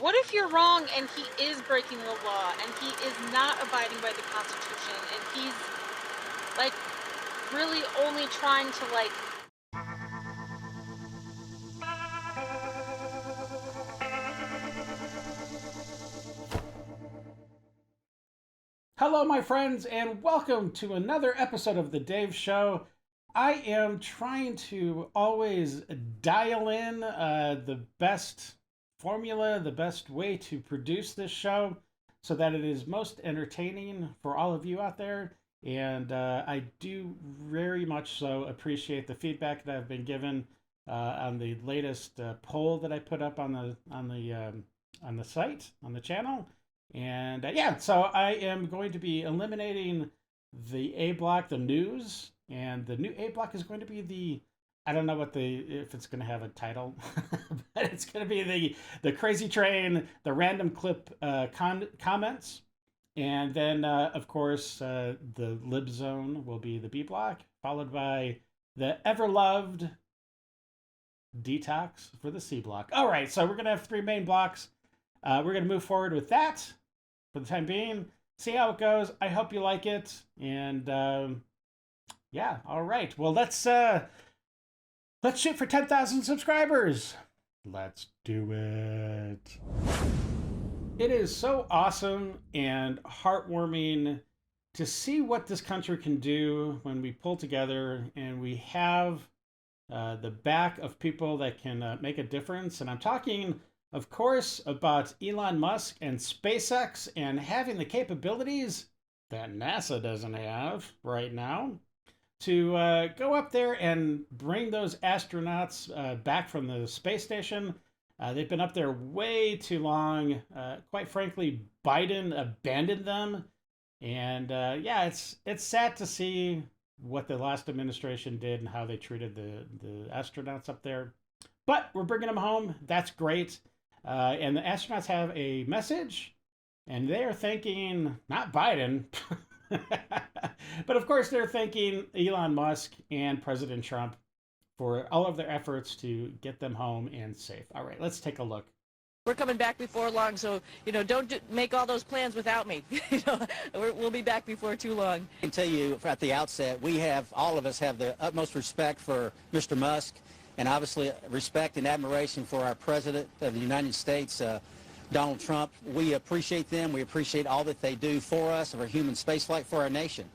What if you're wrong and he is breaking the law and he is not abiding by the Constitution and he's like really only trying to like Hello, my friends, and welcome to another episode of The Dave Show. I am trying to always dial in the best formula, the best way to produce this show so that it is most entertaining for all of you out there. And I do very much so appreciate the feedback that I've been given on the latest poll that I put up on the site, on the channel. And yeah, so I am going to be eliminating the A block, the news, and the new A block is going to be I don't know if it's going to have a title, but it's going to be the crazy train, the random clip comments, and then of course the lib zone will be the B block, followed by the ever loved detox for the C block. All right, so we're going to have three main blocks. We're going to move forward with that for the time being. See how it goes. I hope you like it. And yeah, all right. Well, let's shoot for 10,000 subscribers. Let's do it. It is so awesome and heartwarming to see what this country can do when we pull together and we have the back of people that can make a difference. And I'm talking, of course, about Elon Musk and SpaceX and having the capabilities that NASA doesn't have right now to go up there and bring those astronauts back from the space station. They've been up there way too long. Quite frankly, Biden abandoned them. And yeah, it's sad to see what the last administration did and how they treated the astronauts up there. But we're bringing them home. That's great. And the astronauts have a message, and they are thanking not Biden, but of course they're thanking Elon Musk and President Trump for all of their efforts to get them home and safe. All right, let's take a look. We're coming back before long, so, don't make all those plans without me. We'll be back before too long. I can tell you at the outset, all of us have the utmost respect for Mr. Musk, and obviously respect and admiration for our President of the United States, Donald Trump. We appreciate them. We appreciate all that they do for us, for human spaceflight, for our nation.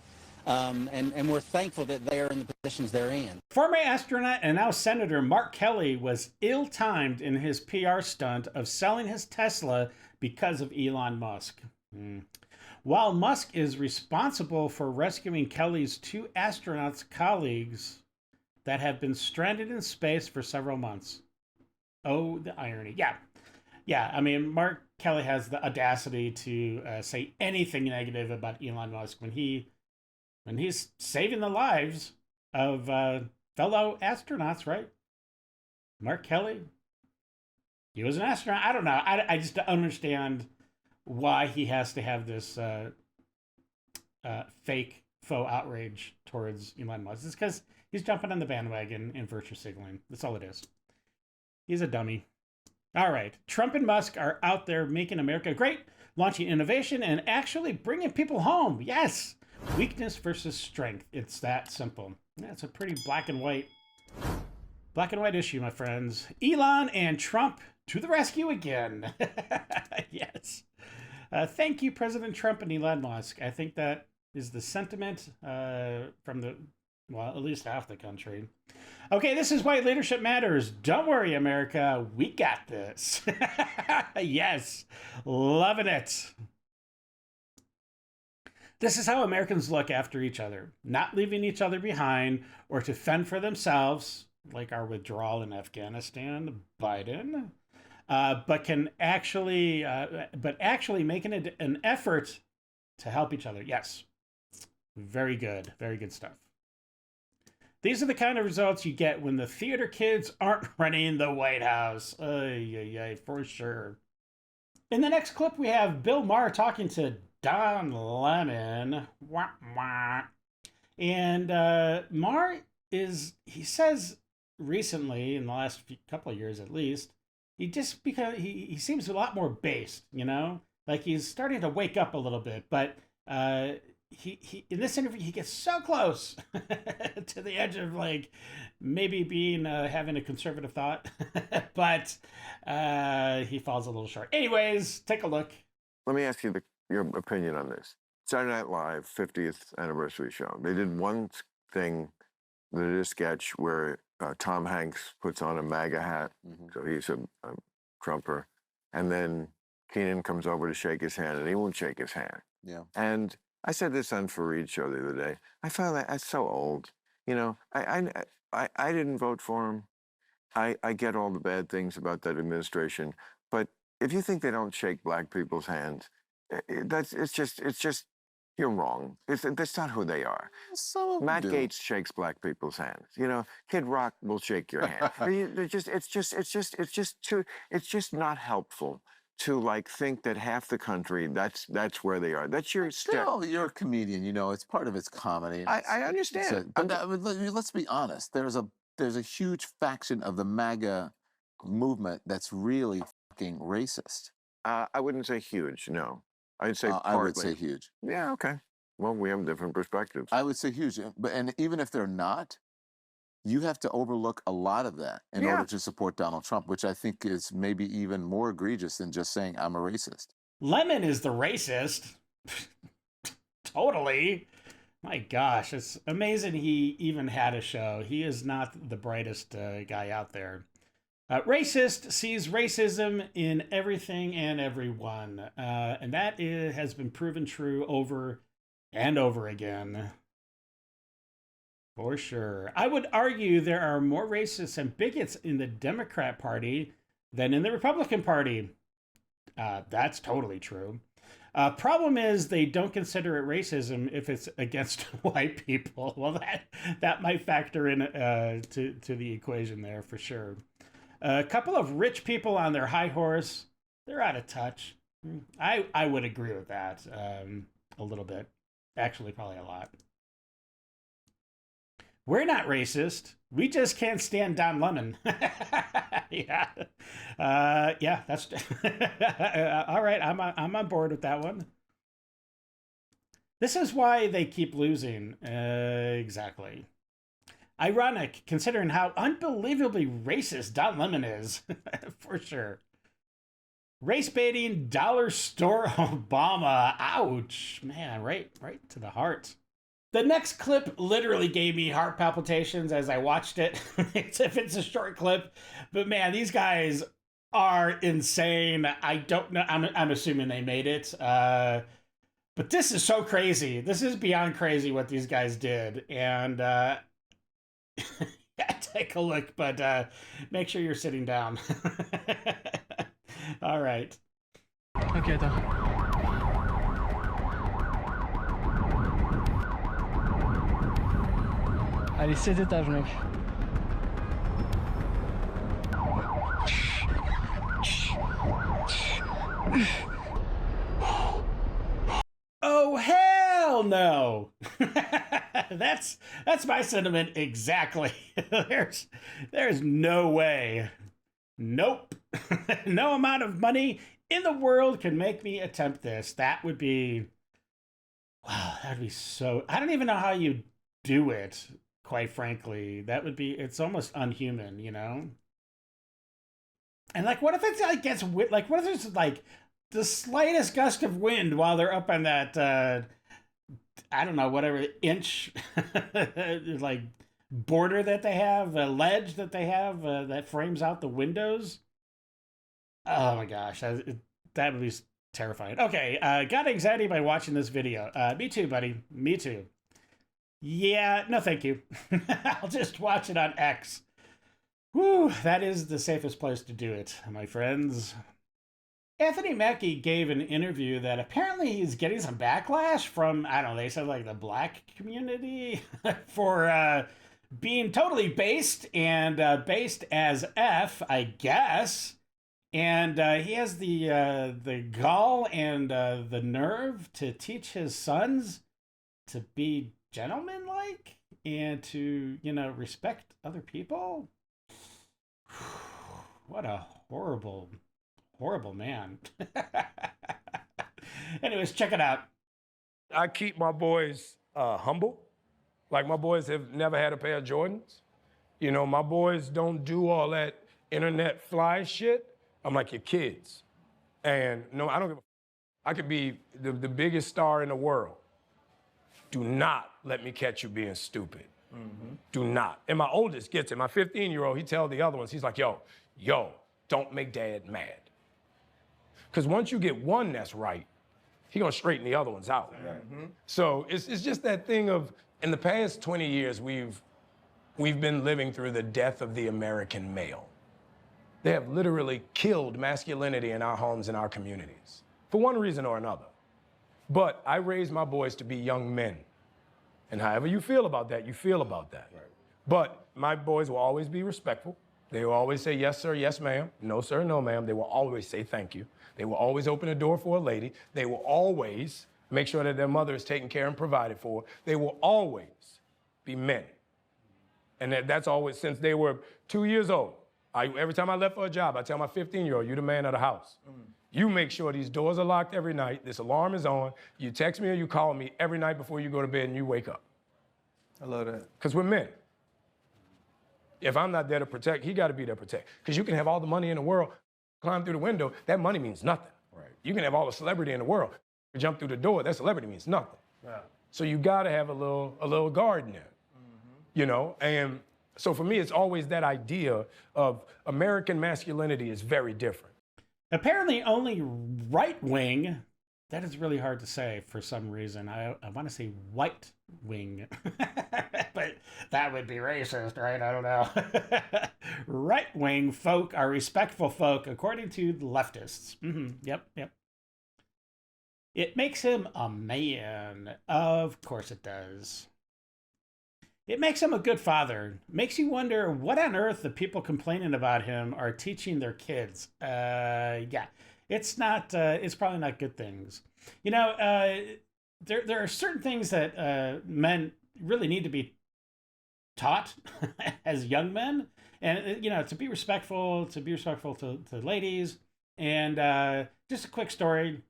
And we're thankful that they are in the positions they're in. Former astronaut and now Senator Mark Kelly was ill-timed in his PR stunt of selling his Tesla because of Elon Musk. While Musk is responsible for rescuing Kelly's two astronauts colleagues that have been stranded in space for several months. Oh, the irony. Yeah. I mean, Mark Kelly has the audacity to say anything negative about Elon Musk when he's saving the lives of fellow astronauts, right? Mark Kelly, he was an astronaut. I don't know. I just don't understand why he has to have this faux outrage towards Elon Musk. It's because he's jumping on the bandwagon and virtue signaling. That's all it is. He's a dummy. All right. Trump and Musk are out there making America great, launching innovation, and actually bringing people home. Yes. Weakness versus strength. It's that simple. That's a pretty black and white issue, my friends. Elon and Trump to the rescue again. Yes. Thank you, President Trump and Elon Musk. I think that is the sentiment from at least half the country. Okay, this is why leadership matters. Don't worry, America. We got this. Yes. Loving it. This is how Americans look after each other, not leaving each other behind or to fend for themselves, like our withdrawal in Afghanistan, Biden, but actually making it an effort to help each other. Yes, very good stuff. These are the kind of results you get when the theater kids aren't running the White House. For sure. In the next clip, we have Bill Maher talking to Don Lemon. Wah, wah. And Maher he says recently, in the last couple of years at least, he just because he seems a lot more based, you know, like he's starting to wake up a little bit. But he in this interview he gets so close to the edge of like maybe being having a conservative thought, but he falls a little short. Anyways, take a look. Let me ask you your opinion on this. Saturday Night Live 50th anniversary show. They did one thing. They did a sketch where Tom Hanks puts on a MAGA hat, so he's a Trumper, and then Keenan comes over to shake his hand, and he won't shake his hand. Yeah. And I said this on Fareed's show the other day. I found that so old. You know, I didn't vote for him. I get all the bad things about that administration, but if you think they don't shake black people's hands, it's just you're wrong. That's not who they are. Matt Gaetz shakes black people's hands. You know, Kid Rock will shake your hand. It's just not helpful to like think that half the country that's where they are. That's your still. You're a comedian. You know, it's part of its comedy. I understand. But let's be honest. There's a huge faction of the MAGA movement that's really fucking racist. I wouldn't say huge. No. I'd say partly. I would say huge. Yeah, okay. Well, we have different perspectives. I would say huge. And even if they're not, you have to overlook a lot of that in order to support Donald Trump, which I think is maybe even more egregious than just saying I'm a racist. Lemon is the racist. Totally. My gosh, it's amazing he even had a show. He is not the brightest guy out there. Racist sees racism in everything and everyone. And that has been proven true over and over again. For sure. I would argue there are more racists and bigots in the Democrat Party than in the Republican Party. That's totally true. Problem is they don't consider it racism if it's against white people. Well, that might factor in to the equation there for sure. A couple of rich people on their high horse, they're out of touch. I would agree with that a little bit. Actually, probably a lot. We're not racist. We just can't stand Don Lemon. Yeah. Yeah, that's... all right, I'm on board with that one. This is why they keep losing. Exactly. Ironic, considering how unbelievably racist Don Lemon is. For sure. Race baiting, dollar store Obama. Ouch. Man, right to the heart. The next clip literally gave me heart palpitations as I watched it. If it's a short clip. But man, these guys are insane. I don't know. I'm assuming they made it. But this is so crazy. This is beyond crazy what these guys did. And yeah, take a look, but make sure you're sitting down. All right. Ok, attends. Allez, 7 étages, mec. Oh, hell no. That's my sentiment exactly. There's no way. Nope. No amount of money in the world can make me attempt this. That would be... Wow, that would be so... I don't even know how you do it, quite frankly. That would be... It's almost unhuman, you know? And, like, what if it's, like, gets... Like, what if there's, like, the slightest gust of wind while they're up on that... I don't know, whatever, inch... like... border that they have, a ledge that they have that frames out the windows. Oh my gosh, that would be terrifying. Okay, got anxiety by watching this video. Me too, buddy. Me too. Yeah, no thank you. I'll just watch it on X. Whew, that is the safest place to do it, my friends. Anthony Mackie gave an interview that apparently he's getting some backlash from, I don't know, they said like the black community for being totally based and based as F, I guess. And he has the gall and the nerve to teach his sons to be gentlemanlike and to, you know, respect other people. What a horrible, horrible man. Anyways, check it out. I keep my boys humble. Like, my boys have never had a pair of Jordans. You know, my boys don't do all that internet fly shit. I'm like, your kids. And no, I don't give a I could be the biggest star in the world. Do not let me catch you being stupid. Do not. And my oldest gets it. My 15-year-old, he tells the other ones, he's like, yo, don't make dad mad. Because once you get one that's right, he gonna straighten the other ones out. So it's just that thing of, in the past 20 years, we've been living through the death of the American male. They have literally killed masculinity in our homes and our communities, for one reason or another. But I raised my boys to be young men. And however you feel about that, you feel about that. Right. But my boys will always be respectful. They will always say, yes, sir, yes, ma'am. No, sir, no, ma'am. They will always say thank you. They will always open a door for a lady. They will always make sure that their mother is taken care and provided for. They will always be men. And that's always, since they were 2 years old. Every time I left for a job, I tell my 15-year-old, you're the man of the house. You make sure these doors are locked every night, this alarm is on, you text me or you call me every night before you go to bed and you wake up. I love that. Because we're men. If I'm not there to protect, he got to be there to protect. Because you can have all the money in the world, climb through the window, that money means nothing. Right. You can have all the celebrity in the world, jump through the door, that celebrity means nothing. Yeah. So you got to have a little guard in there, you know? And so for me, it's always that idea of American masculinity is very different. Apparently only right wing, that is really hard to say for some reason. I want to say white wing, but that would be racist, right? I don't know. Right wing folk are respectful folk, according to the leftists. Yep. It makes him a man. Of course it does. It makes him a good father. Makes you wonder what on earth the people complaining about him are teaching their kids. Yeah, it's not. It's probably not good things. You know, there are certain things that men really need to be taught as young men, and you know, to be respectful to ladies. And just a quick story.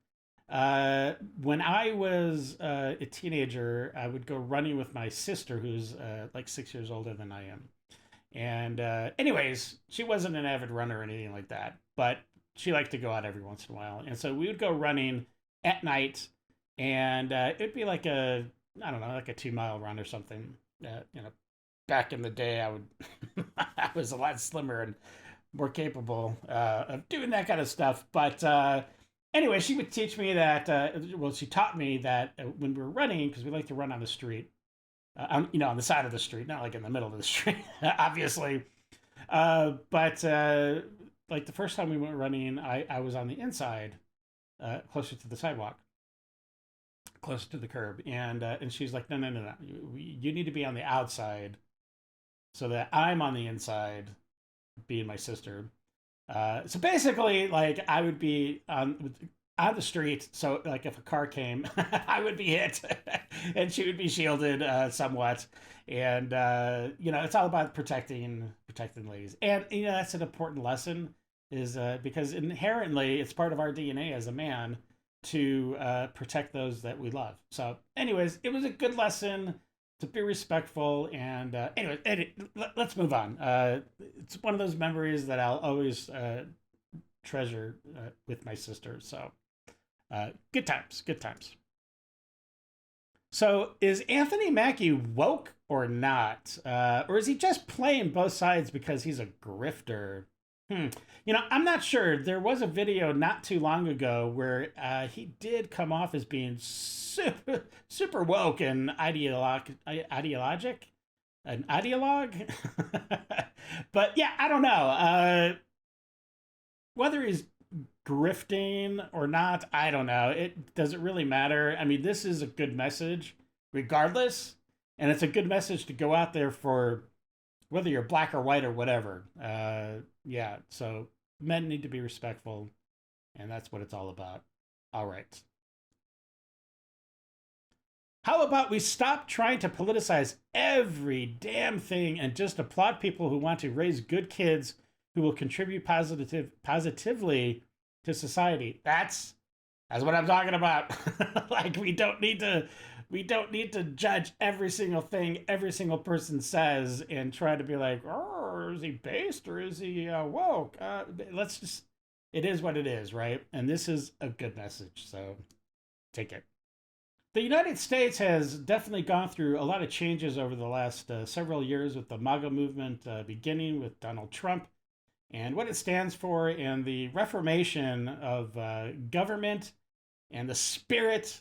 When I was a teenager, I would go running with my sister, who's like 6 years older than I am. And anyways, she wasn't an avid runner or anything like that, but she liked to go out every once in a while. And so we would go running at night, and it'd be like a 2-mile run or something. You know, back in the day, I was a lot slimmer and more capable of doing that kind of stuff. But anyway, she would teach me that, she taught me that when we were running, because we like to run on the street, on the side of the street, not like in the middle of the street, obviously. But like the first time we went running, I was on the inside, closer to the sidewalk, closer to the curb. And she's like, no. You need to be on the outside so that I'm on the inside, being my sister. So basically, like, I would be on the street, so like if a car came, I would be hit, and she would be shielded somewhat. And it's all about protecting ladies. And that's an important lesson, is because inherently it's part of our DNA as a man to protect those that we love. So, anyways, it was a good lesson to be respectful. And let's move on. It's one of those memories that I'll always treasure with my sister. So good times. So is Anthony Mackie woke or not? Or is he just playing both sides because he's a grifter? I'm not sure. There was a video not too long ago where he did come off as being super woke and ideologic, an ideologue. But yeah, I don't know. Whether he's grifting or not, I don't know. It doesn't really matter. I mean, this is a good message regardless, and it's a good message to go out there for whether you're black or white or whatever. Yeah, so men need to be respectful, and that's what it's all about. All right. How about we stop trying to politicize every damn thing and just applaud people who want to raise good kids who will contribute positively to society. That's what I'm talking about. Like we don't need to judge every single thing every single person says and try to be like, oh, is he based or is he woke? Let's just, it is what it is, right? And this is a good message, so take it. The United States has definitely gone through a lot of changes over the last several years with the MAGA movement beginning with Donald Trump and what it stands for and the reformation of government and the spirit,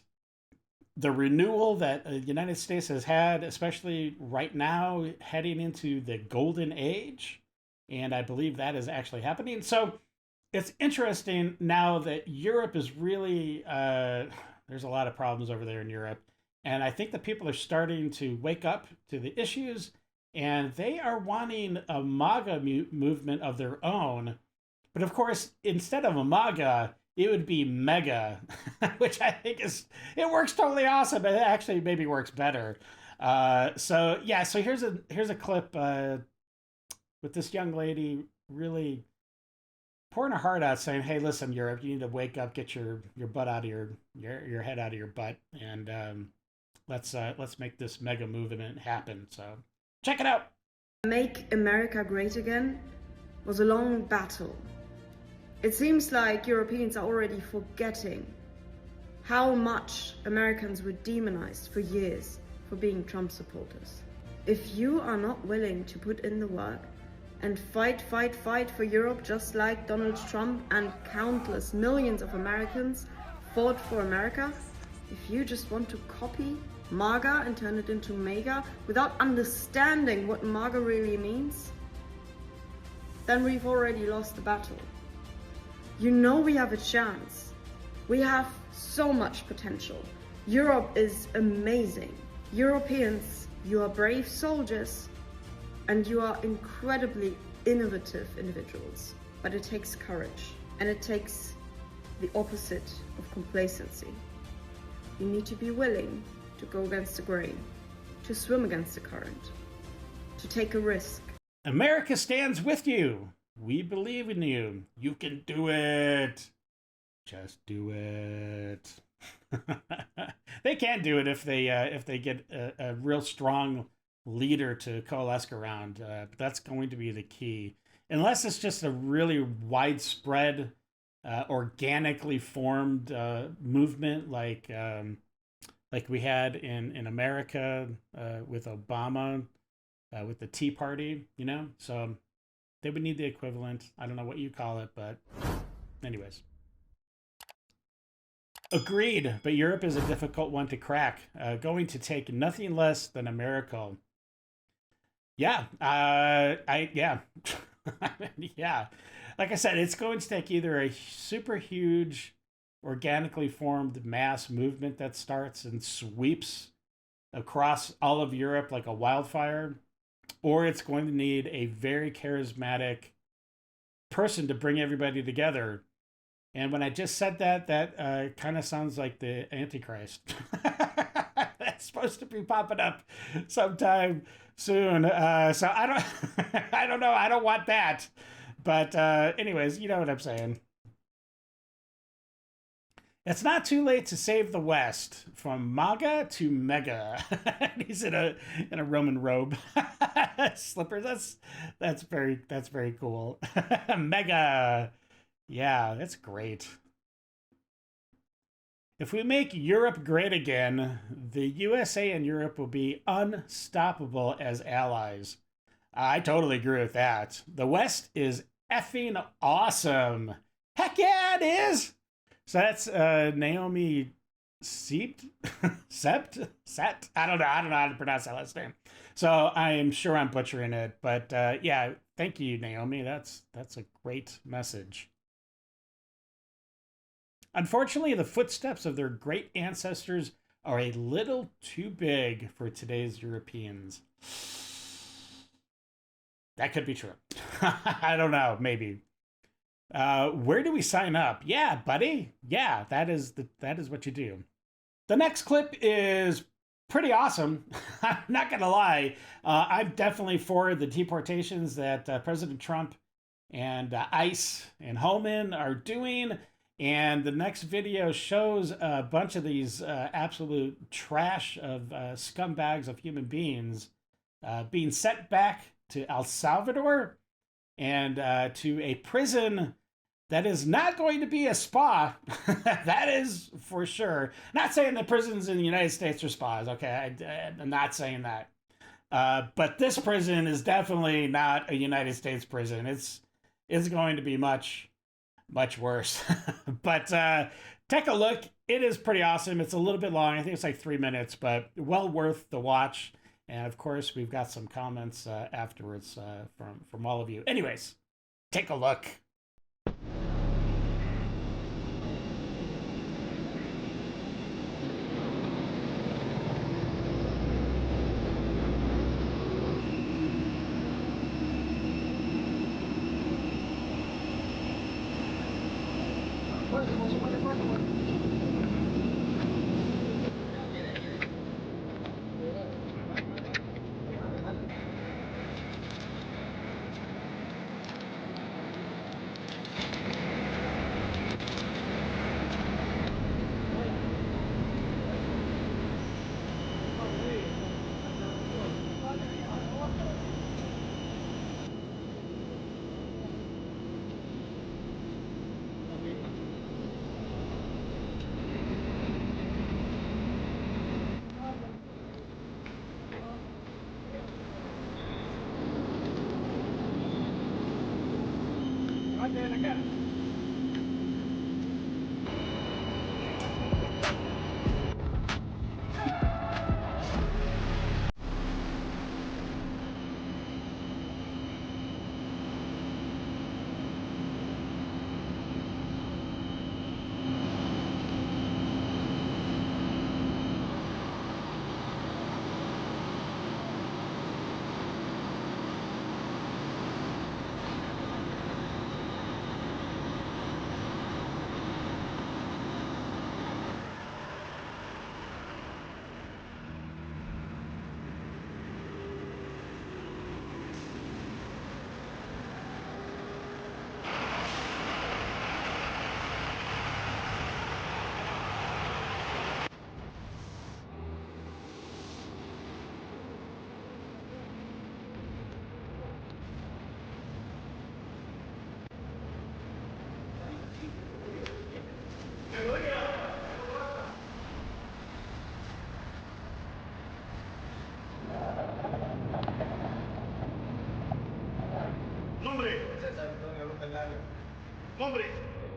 the renewal that the United States has had, especially right now, heading into the golden age. And I believe that is actually happening. So it's interesting now that Europe is really, there's a lot of problems over there in Europe. And I think the people are starting to wake up to the issues and they are wanting a MAGA movement of their own. But of course, instead of a MAGA, it would be mega, which I think it works totally awesome. It actually maybe works better. So here's a clip with this young lady really pouring her heart out, saying, "Hey, listen, Europe, you need to wake up, get your butt out of your head out of your butt, and let's make this mega movement happen." So check it out. Make America Great Again was a long battle. It seems like Europeans are already forgetting how much Americans were demonized for years for being Trump supporters. If you are not willing to put in the work and fight for Europe, just like Donald Trump and countless millions of Americans fought for America, if you just want to copy MAGA and turn it into MEGA without understanding what MAGA really means, then we've already lost the battle. You know we have a chance. We have so much potential. Europe is amazing. Europeans, you are brave soldiers and you are incredibly innovative individuals. But it takes courage and it takes the opposite of complacency. You need to be willing to go against the grain, to swim against the current, to take a risk. America stands with you. We believe in you. You can do it. Just do it. They can do it if they get a real strong leader to coalesce around. That's going to be the key. Unless it's just a really widespread, organically formed movement like we had in America with Obama, with the Tea Party, you know? So they would need the equivalent. I don't know what you call it, but anyways. Agreed, but Europe is a difficult one to crack. Going to take nothing less than a miracle. Yeah, yeah. Yeah. Like I said, it's going to take either a super huge, organically formed mass movement that starts and sweeps across all of Europe like a wildfire, or it's going to need a very charismatic person to bring everybody together. And when I just said that, that kind of sounds like the Antichrist. That's supposed to be popping up sometime soon. So I don't know. I don't want that. But anyways, you know what I'm saying. It's not too late to save the West, from MAGA to mega. He's in a Roman robe, slippers. That's very cool. Mega, yeah, that's great. If we make Europe great again, the USA and Europe will be unstoppable as allies. I totally agree with that. The West is effing awesome. Heck yeah, it is. So that's Naomi Sept? I don't know how to pronounce that last name. So I am sure I'm butchering it, but yeah, thank you, Naomi. That's a great message. Unfortunately, the footsteps of their great ancestors are a little too big for today's Europeans. That could be true. I don't know, maybe. Where do we sign up? Yeah, buddy. Yeah, that is what you do. The next clip is pretty awesome. I'm not gonna lie. I'm definitely for the deportations that President Trump and ICE and Homan are doing. And the next video shows a bunch of these absolute trash of scumbags of human beings being sent back to El Salvador and to a prison that is not going to be a spa. That is for sure. Not saying the prisons in the United States are spas, okay? I'm not saying that. But this prison is definitely not a United States prison. It's going to be much worse. But take a look. It is pretty awesome. It's a little bit long. I think it's like 3 minutes, but well worth the watch. And of course, we've got some comments afterwards from all of you. Anyways, take a look.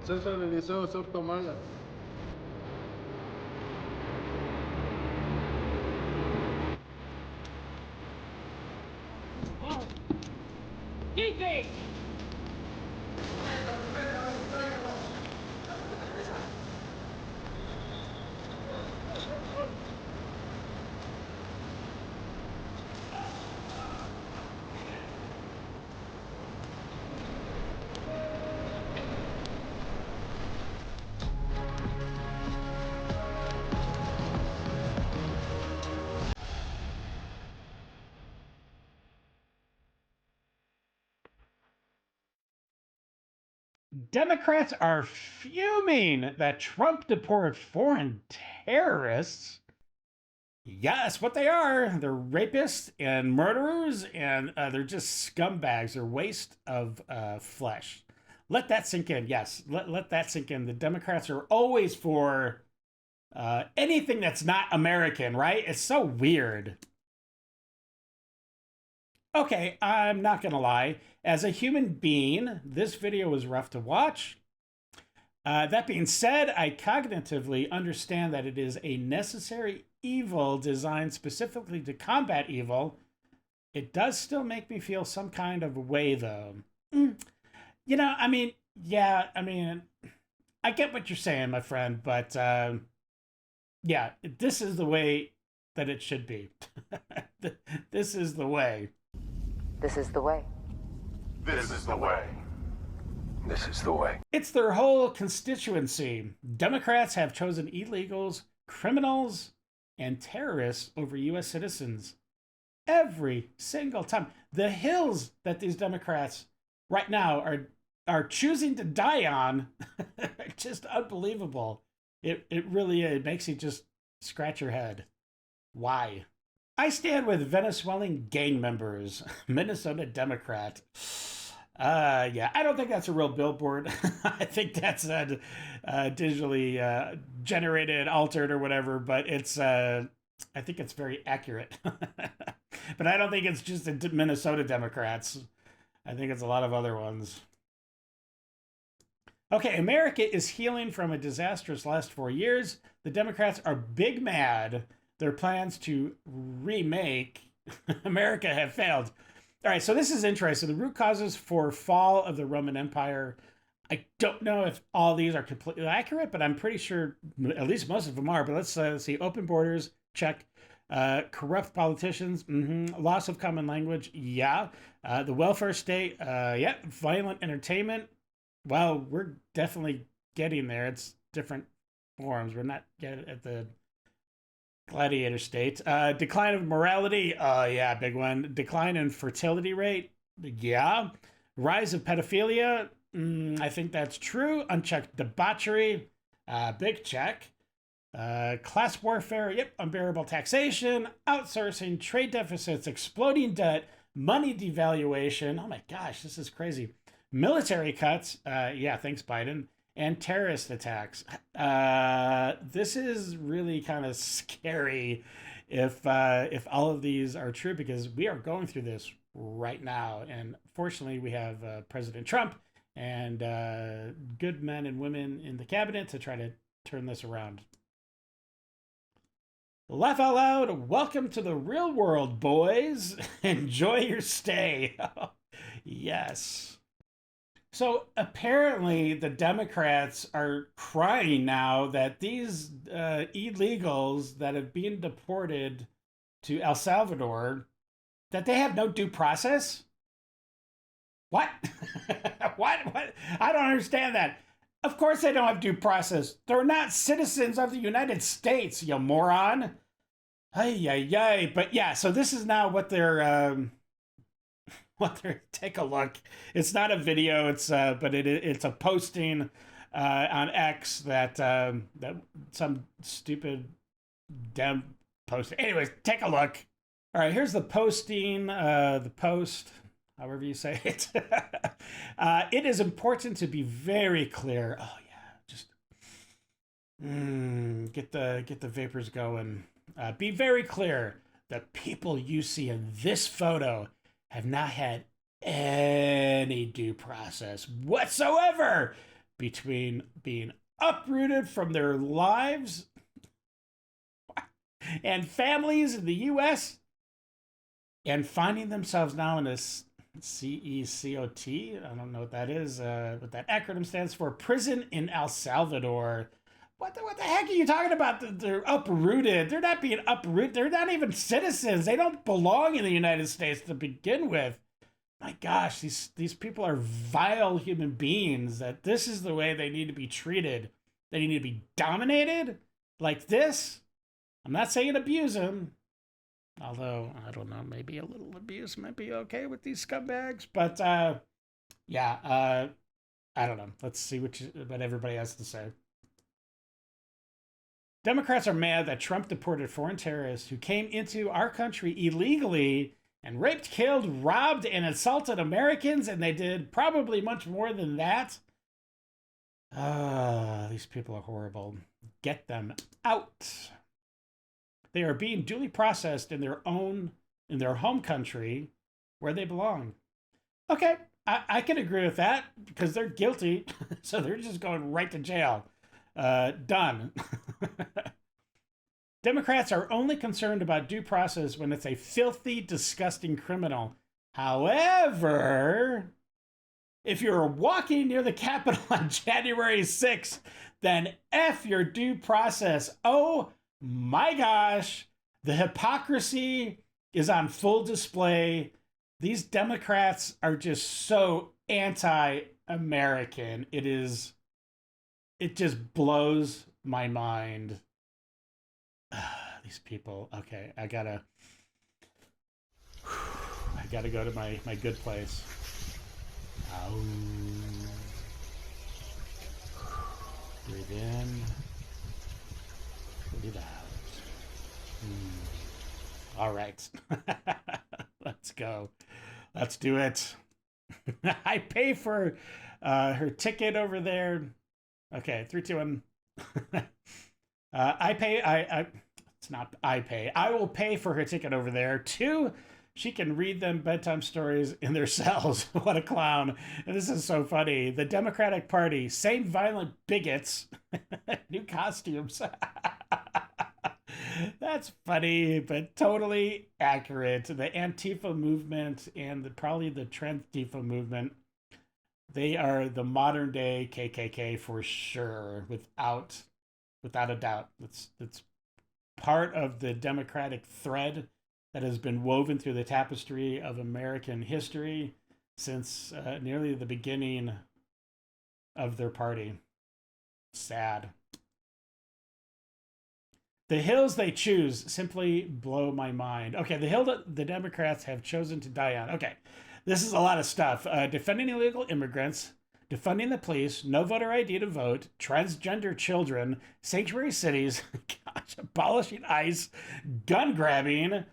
César Eliseo Sotomala. Democrats are fuming that Trump deported foreign terrorists. Yes, what they are. They're rapists and murderers, and they're just scumbags. They're waste of flesh. Let that sink in. Yes, let that sink in. The Democrats are always for anything that's not American, right? It's so weird. Okay, I'm not going to lie. As a human being, this video was rough to watch. That being said, I cognitively understand that it is a necessary evil designed specifically to combat evil. It does still make me feel some kind of way, though. You know, I mean, yeah, I mean, I get what you're saying, my friend, but yeah, this is the way that it should be. This is the way. This is the way. This is the way. This is the way. It's their whole constituency. Democrats have chosen illegals, criminals, and terrorists over U.S. citizens every single time. The hills that these Democrats right now are choosing to die on just unbelievable. It really is. It makes you just scratch your head. Why? I stand with Venezuelan gang members, Minnesota Democrat. Yeah, I don't think that's a real billboard. I think that's digitally generated, altered, or whatever. But it's, I think it's very accurate. But I don't think it's just the Minnesota Democrats. I think it's a lot of other ones. Okay, America is healing from a disastrous last 4 years. The Democrats are big mad. Their plans to remake America have failed. All right, so this is interesting. The root causes for fall of the Roman Empire. I don't know if all these are completely accurate, but I'm pretty sure at least most of them are. But let's see. Open borders, check. Corrupt politicians, loss of common language, yeah. The welfare state, yeah. Violent entertainment, well, we're definitely getting there. It's different forms. We're not yet at the gladiator state. Decline of morality, yeah, big one. Decline in fertility rate, yeah. Rise of pedophilia, I think that's true. Unchecked debauchery, big check. Class warfare, yep. Unbearable taxation, outsourcing, trade deficits, exploding debt, money devaluation. Oh my gosh, this is crazy. Military cuts, yeah, thanks Biden, and terrorist attacks. This is really kind of scary if all of these are true, because we are going through this right now, and fortunately we have President Trump and good men and women in the cabinet to try to turn this around. Laugh out loud. Welcome to the real world, boys. Enjoy your stay. Yes. So apparently the Democrats are crying now that these illegals that have been deported to El Salvador, that they have no due process. What? What? I don't understand that. Of course they don't have due process. They're not citizens of the United States, you moron. Ay. But yeah, so this is now what they're take a look. It's not a video, it's but it's a posting on X that that some stupid Dem posted. Anyways, take a look. All right, here's the posting, the post, however you say it. It is important to be very clear. Oh yeah, just get the vapors going. Be very clear. The people you see in this photo have not had any due process whatsoever between being uprooted from their lives and families in the U.S. and finding themselves now in a CECOT. I don't know what that is, what that acronym stands for. Prison in El Salvador. What the heck are you talking about? They're uprooted. They're not being uprooted. They're not even citizens. They don't belong in the United States to begin with. My gosh, these people are vile human beings. That this is the way they need to be treated. They need to be dominated like this. I'm not saying abuse them. Although, I don't know, maybe a little abuse might be okay with these scumbags. But, yeah, I don't know. Let's see what everybody has to say. Democrats are mad that Trump deported foreign terrorists who came into our country illegally and raped, killed, robbed, and assaulted Americans, and they did probably much more than that. These people are horrible. Get them out. They are being duly processed in their home country where they belong. Okay, I can agree with that because they're guilty, so they're just going right to jail. Done. Democrats are only concerned about due process when it's a filthy, disgusting criminal. However, if you're walking near the Capitol on January 6th, then F your due process. Oh my gosh, the hypocrisy is on full display. These Democrats are just so anti-American. It just blows my mind. These people. Okay, I gotta go to my good place. Out. Breathe in. Breathe out. All right. Let's go. Let's do it. I pay for her ticket over there. Okay, 3, 2, 1. I pay. It's not I pay. I will pay for her ticket over there. 2, she can read them bedtime stories in their cells. What a clown. And this is so funny. The Democratic Party, same violent bigots, new costumes. That's funny, but totally accurate. The Antifa movement and probably the Transtifa movement, they are the modern day KKK for sure, without a doubt. It's part of the democratic thread that has been woven through the tapestry of American history since nearly the beginning of their party. Sad. The hills they choose simply blow my mind. Okay, the hill that the Democrats have chosen to die on. Okay, this is a lot of stuff. Defending illegal immigrants, defunding the police, no voter ID to vote, transgender children, sanctuary cities, gosh, abolishing ICE, gun grabbing,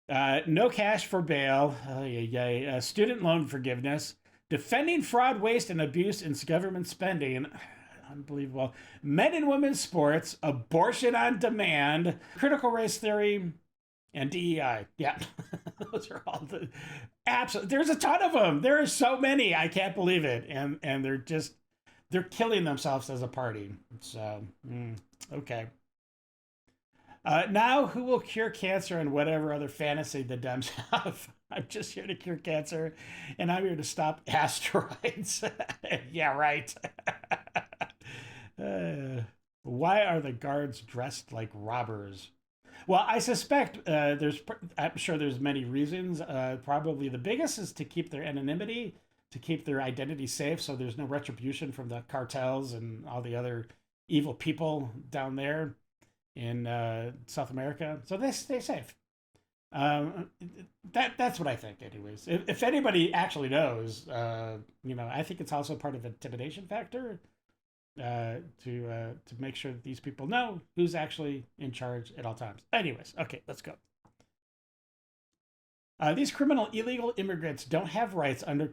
no cash for bail, student loan forgiveness, defending fraud, waste, and abuse in government spending. Unbelievable. Men and women's sports, abortion on demand, critical race theory, and DEI. Yeah, those are all the absolute. There's a ton of them. There are so many. I can't believe it. And they're killing themselves as a party. So, okay. Now, who will cure cancer and whatever other fantasy the Dems have? I'm just here to cure cancer, and I'm here to stop asteroids. Yeah, right. Why are the guards dressed like robbers? Well, I suspect I'm sure there's many reasons. Probably the biggest is to keep their anonymity, to keep their identity safe, so there's no retribution from the cartels and all the other evil people down there in South America. So they stay safe. That's what I think, anyways. If anybody actually knows, I think it's also part of an intimidation factor. To make sure that these people know who's actually in charge at all times. Anyways, okay, let's go. These criminal illegal immigrants don't have rights under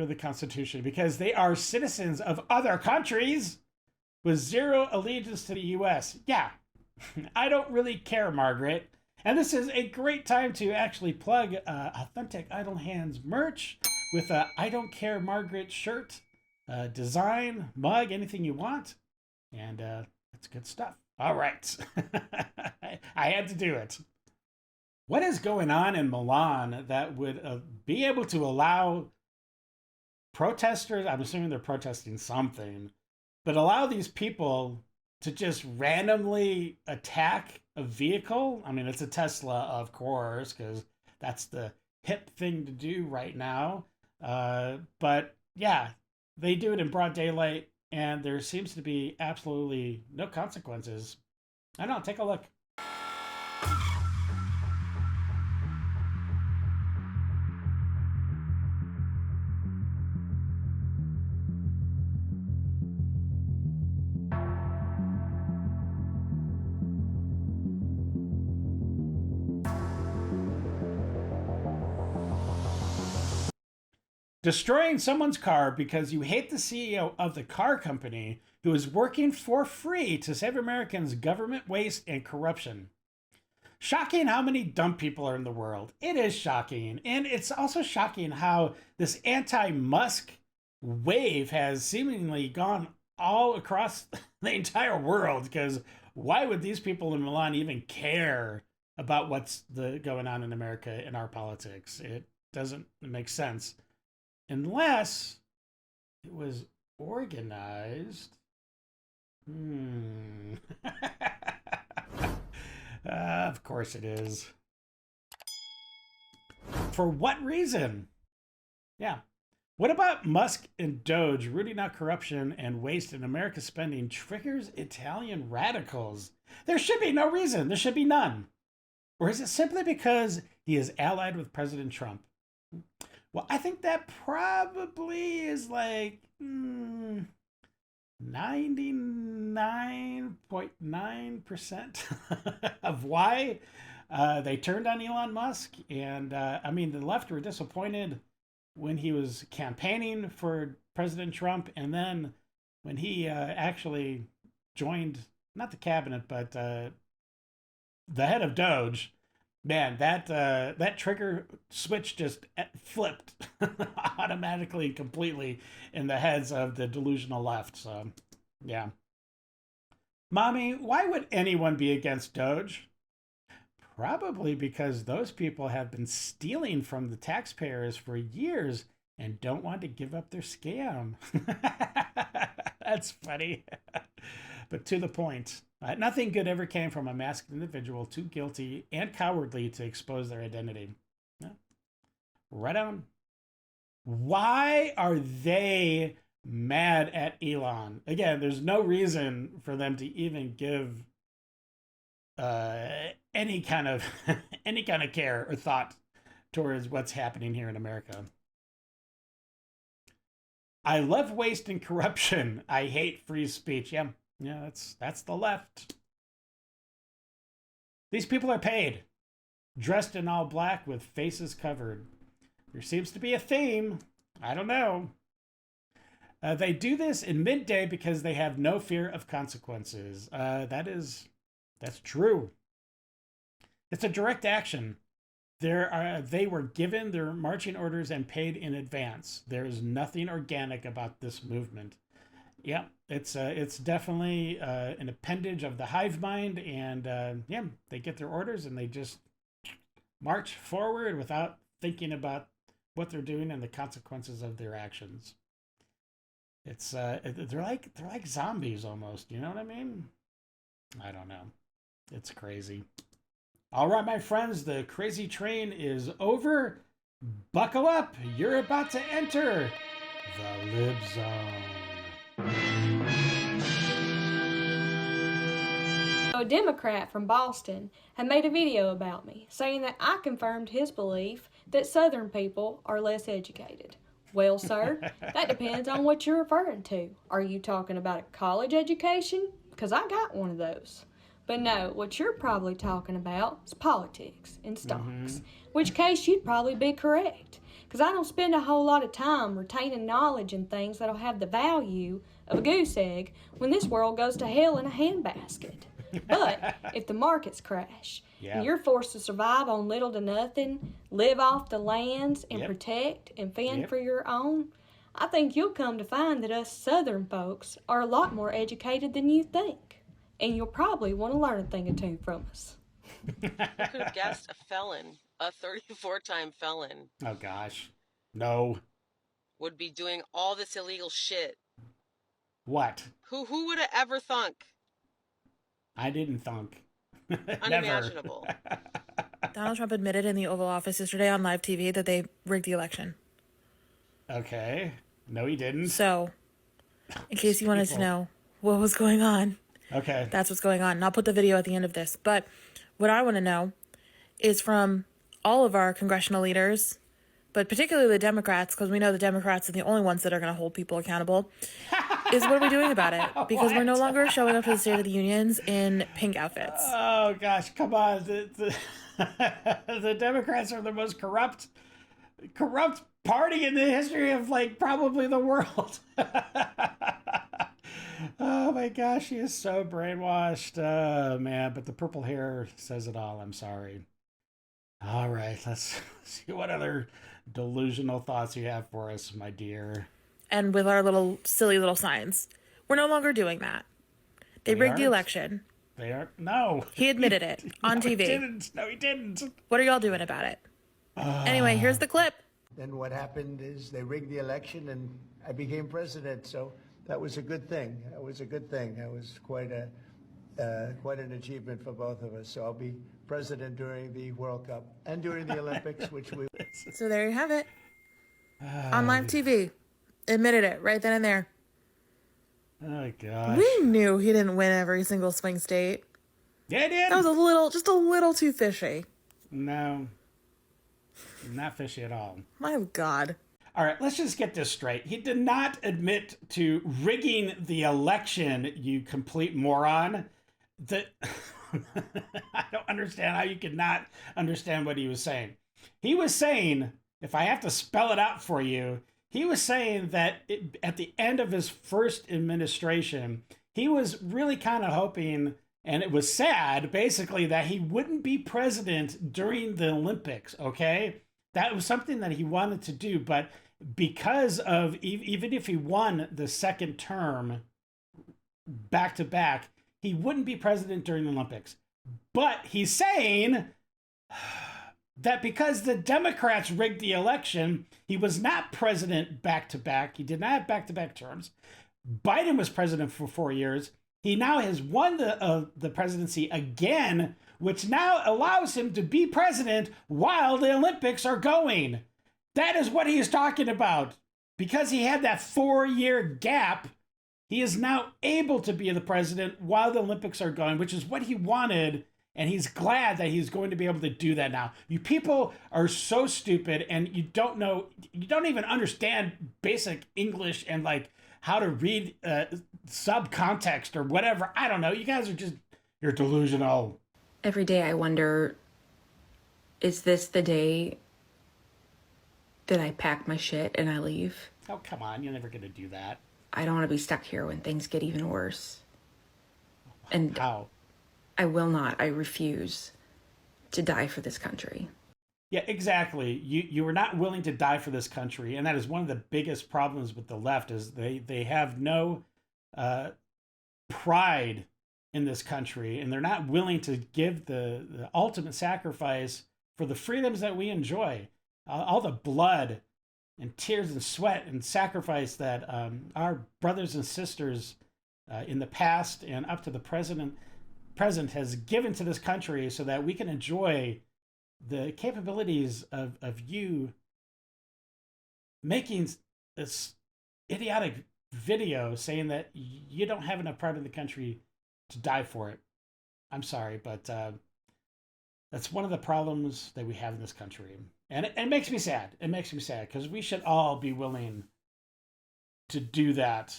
the Constitution because they are citizens of other countries with zero allegiance to the U.S. Yeah, I don't really care, Margaret. And this is a great time to actually plug authentic Idle Hands merch with a I Don't Care Margaret shirt. Design, mug, anything you want. And that's good stuff. All right. I had to do it. What is going on in Milan that would be able to allow protesters, I'm assuming they're protesting something, but allow these people to just randomly attack a vehicle? I mean, it's a Tesla, of course, because that's the hip thing to do right now. But yeah, they do it in broad daylight, and there seems to be absolutely no consequences. I don't know, take a look. Destroying someone's car because you hate the CEO of the car company who is working for free to save Americans government waste and corruption. Shocking how many dumb people are in the world. It is shocking. And it's also shocking how this anti-Musk wave has seemingly gone all across the entire world, because why would these people in Milan even care about what's going on in America in our politics? It doesn't make sense. Unless it was organized. Of course it is. For what reason? Yeah. What about Musk and Doge rooting out corruption and waste in America's spending triggers Italian radicals? There should be no reason. There should be none. Or is it simply because he is allied with President Trump? Well, I think that probably is like 99.9% of why they turned on Elon Musk. And I mean, the left were disappointed when he was campaigning for President Trump. And then when he actually joined, not the cabinet, but the head of Doge, man, that trigger switch just flipped automatically, completely in the heads of the delusional left. So, yeah. Mommy, why would anyone be against Doge? Probably because those people have been stealing from the taxpayers for years and don't want to give up their scam. That's funny. But to the point. Nothing good ever came from a masked individual too guilty and cowardly to expose their identity. Yeah. Right on. Why are they mad at Elon? Again, there's no reason for them to even give any kind of care or thought towards what's happening here in America. I love waste and corruption. I hate free speech. Yeah, that's the left. These people are paid, dressed in all black with faces covered. There seems to be a theme. I don't know. They do this in midday because they have no fear of consequences. That's true. It's a direct action. They were given their marching orders and paid in advance. There is nothing organic about this movement. Yeah, it's definitely an appendage of the hive mind, and they get their orders and they just march forward without thinking about what they're doing and the consequences of their actions. It's they're like zombies almost. You know what I mean? I don't know. It's crazy. All right, my friends, the crazy train is over. Buckle up. You're about to enter the Lib Zone. A Democrat from Boston had made a video about me, saying that I confirmed his belief that Southern people are less educated. Well, sir, that depends on what you're referring to. Are you talking about a college education? Because I got one of those. But no, what you're probably talking about is politics and stocks, which case you'd probably be correct. Because I don't spend a whole lot of time retaining knowledge in things that'll have the value of a goose egg when this world goes to hell in a handbasket. But if the markets crash and you're forced to survive on little to nothing, live off the lands and protect and fend for your own, I think you'll come to find that us Southern folks are a lot more educated than you think. And you'll probably want to learn a thing or two from us. Who could have guessed a felon, a 34-time felon? Oh, gosh. No. Would be doing all this illegal shit. What? Who would have ever thunk? I didn't thunk. Unimaginable. Donald Trump admitted in the Oval Office yesterday on live TV that they rigged the election. Okay. No, he didn't. So, in case you wanted to know what was going on. Okay. That's what's going on. And I'll put the video at the end of this. But what I want to know is from all of our congressional leaders, but particularly the Democrats, because we know the Democrats are the only ones that are going to hold people accountable, is what are we doing about it? Because we're no longer showing up to the State of the Unions in pink outfits. Oh, gosh. Come on. The Democrats are the most corrupt party in the history of, like, probably the world. Oh my gosh, he is so brainwashed. Oh man, but the purple hair says it all. I'm sorry. All right, let's see what other delusional thoughts you have for us, my dear. And with our little silly little signs. We're no longer doing that. They rigged the election. They are no. He admitted it on TV. No, he didn't. What are y'all doing about it? Anyway, here's the clip. Then what happened is they rigged the election and I became president, so that was a good thing. That was a good thing. That was quite an achievement for both of us. So I'll be president during the World Cup and during the Olympics, which we... So there you have it. On live TV. Admitted it right then and there. Oh, gosh. We knew he didn't win every single swing state. Yeah, he did. That was just a little too fishy. No. Not fishy at all. My God. All right, let's just get this straight. He did not admit to rigging the election, you complete moron. That I don't understand how you could not understand what he was saying. He was saying, if I have to spell it out for you, he was saying that at the end of his first administration, he was really kind of hoping, and it was sad, basically, that he wouldn't be president during the Olympics, okay? That was something that he wanted to do, but because of, even if he won the second term back to back, he wouldn't be president during the Olympics. But he's saying that because the Democrats rigged the election, he was not president back to back. He did not have back to back terms. Biden was president for 4 years. He now has won the presidency again, which now allows him to be president while the Olympics are going. That is what he is talking about. Because he had that 4-year gap, he is now able to be the president while the Olympics are going, which is what he wanted. And he's glad that he's going to be able to do that now. You people are so stupid, and you don't even understand basic English and like how to read subcontext or whatever. I don't know. You guys are you're delusional. Every day I wonder, is this the day that I pack my shit and I leave? Oh, come on. You're never going to do that. I don't want to be stuck here when things get even worse. And how? I will not. I refuse to die for this country. Yeah, exactly. You were not willing to die for this country, and that is one of the biggest problems with the left is they have no pride in this country, and they're not willing to give the ultimate sacrifice for the freedoms that we enjoy. All the blood and tears and sweat and sacrifice that our brothers and sisters in the past and up to the present has given to this country so that we can enjoy the capabilities of you making this idiotic video saying that you don't have enough pride in the country to die for it. I'm sorry, but that's one of the problems that we have in this country. And it makes me sad. It makes me sad because we should all be willing to do that,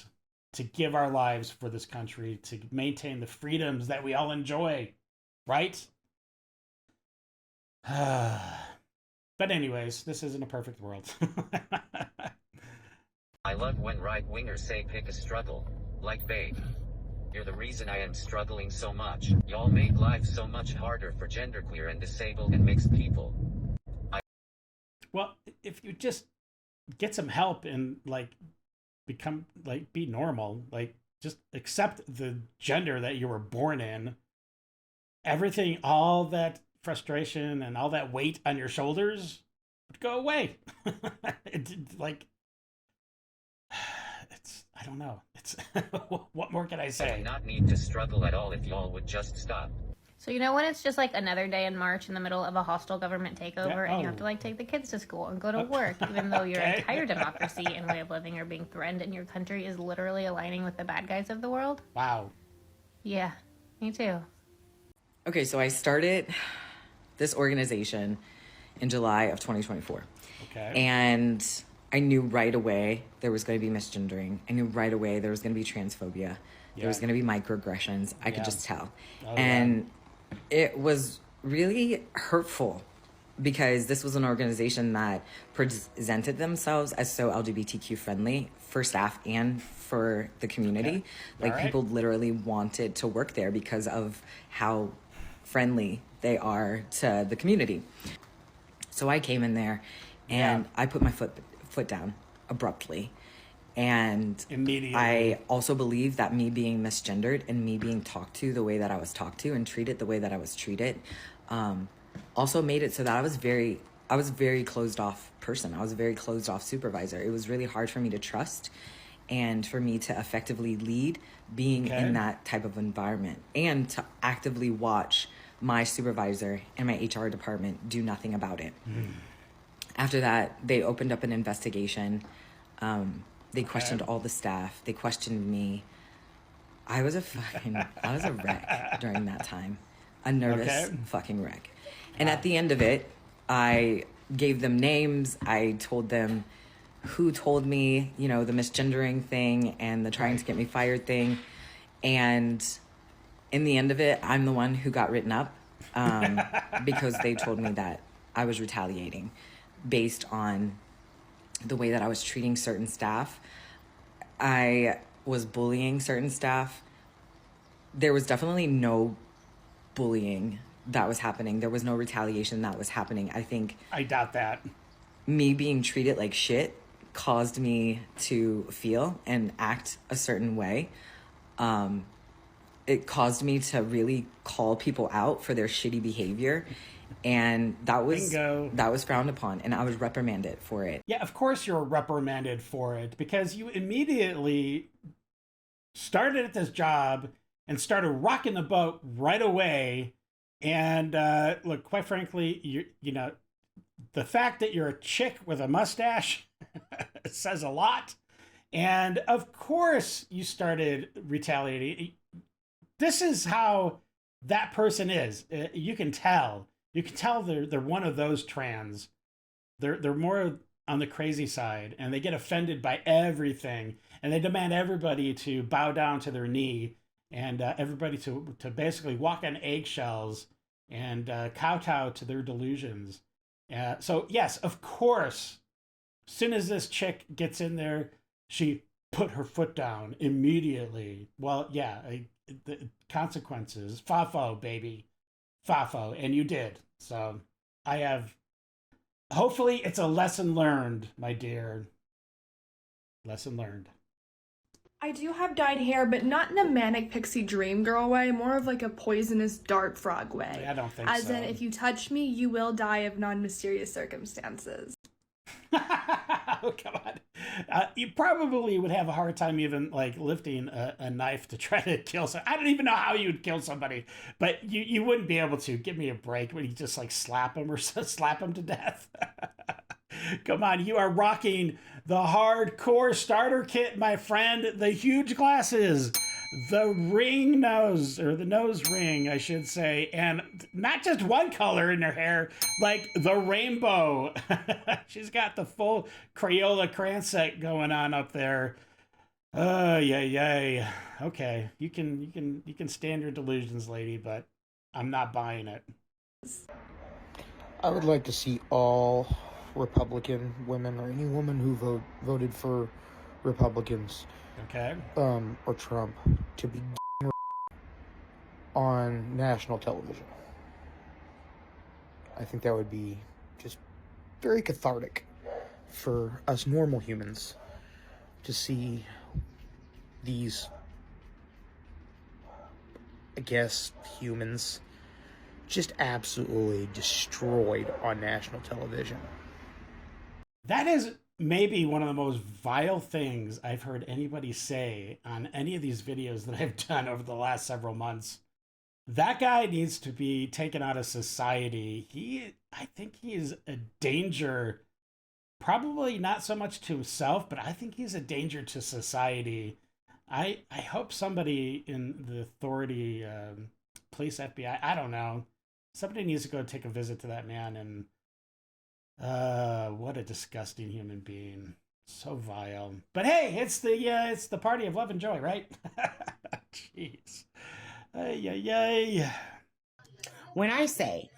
to give our lives for this country, to maintain the freedoms that we all enjoy, right? But anyways, this isn't a perfect world. I love when right-wingers say pick a struggle, like babe. You're the reason I am struggling so much. Y'all make life so much harder for genderqueer and disabled and mixed people. Well, if you just get some help and like become like be normal, like just accept the gender that you were born in, everything, all that frustration and all that weight on your shoulders would go away. I don't know. It's what more can I say? I would not need to struggle at all if y'all would just stop. So you know when it's just like another day in March in the middle of a hostile government takeover and you have to like take the kids to school and go to work even though your entire democracy and way of living are being threatened and your country is literally aligning with the bad guys of the world? Wow. Yeah, me too. Okay, so I started this organization in July of 2024. Okay. And I knew right away there was going to be misgendering. I knew right away there was going to be transphobia. There was going to be microaggressions. I could just tell. And it was really hurtful because this was an organization that presented themselves as so LGBTQ friendly for staff and for the community. Like people literally wanted to work there because of how friendly they are to the community. So I came in there and I put my foot down abruptly. And immediately. I also believe that me being misgendered and me being talked to the way that I was talked to and treated the way that I was treated also made it so that I was a very closed off person. I was a very closed off supervisor. It was really hard for me to trust and for me to effectively lead being in that type of environment and to actively watch my supervisor and my HR department do nothing about it. After that, they opened up an investigation. They questioned all the staff. They questioned me. I was a wreck during that time. A nervous fucking wreck. And at the end of it, I gave them names. I told them who told me, you know, the misgendering thing and the trying to get me fired thing. And in the end of it, I'm the one who got written up because they told me that I was retaliating based on the way that I was treating certain staff. I was bullying certain staff. There was definitely no bullying that was happening. There was no retaliation that was happening. I doubt that. Me being treated like shit caused me to feel and act a certain way. It caused me to really call people out for their shitty behavior. And that was frowned upon, and I was reprimanded for it. Yeah, of course you're reprimanded for it, because you immediately started at this job and started rocking the boat right away. And look, quite frankly, you know, the fact that you're a chick with a mustache says a lot. And of course you started retaliating. This is how that person is. You can tell. You can tell they're one of those trans. They're more on the crazy side, and they get offended by everything, and they demand everybody to bow down to their knee, and everybody to basically walk on eggshells and kowtow to their delusions. So yes, of course, as soon as this chick gets in there, she put her foot down immediately. Well, yeah, the consequences. Fafo, baby. Fafo. And you did. So I have, hopefully it's a lesson learned, my dear. Lesson learned. I do have dyed hair, but not in a manic pixie dream girl way, more of like a poisonous dart frog way. I don't think As so. in, if you touch me, you will die of non-mysterious circumstances. Oh, come on. You probably would have a hard time even like lifting a knife to try to kill someone. I don't even know how you would kill somebody, but you wouldn't be able to. Give me a break. When you just like slap them or slap them to death. Come on, you are rocking the hardcore starter kit, my friend. The huge glasses, the ring nose, or the nose ring, I should say, and not just one color in her hair, like the rainbow. She's got the full Crayola crayon set going on up there. Yay. Okay, you can stand your delusions, lady, but I'm not buying it. I would like to see all Republican women, or any woman who voted for Republicans, okay, or Trump, to be on national television. I think that would be just very cathartic for us normal humans to see these, I guess, humans just absolutely destroyed on national television. That is maybe one of the most vile things I've heard anybody say on any of these videos that I've done over the last several months. That guy needs to be taken out of society. I think he is a danger, probably not so much to himself, but I think he's a danger to society. I hope somebody in the authority, police, FBI, I don't know, somebody needs to go take a visit to that man. And what a disgusting human being. So vile. But hey, it's the party of love and joy, right? Jeez. Yay. When I say,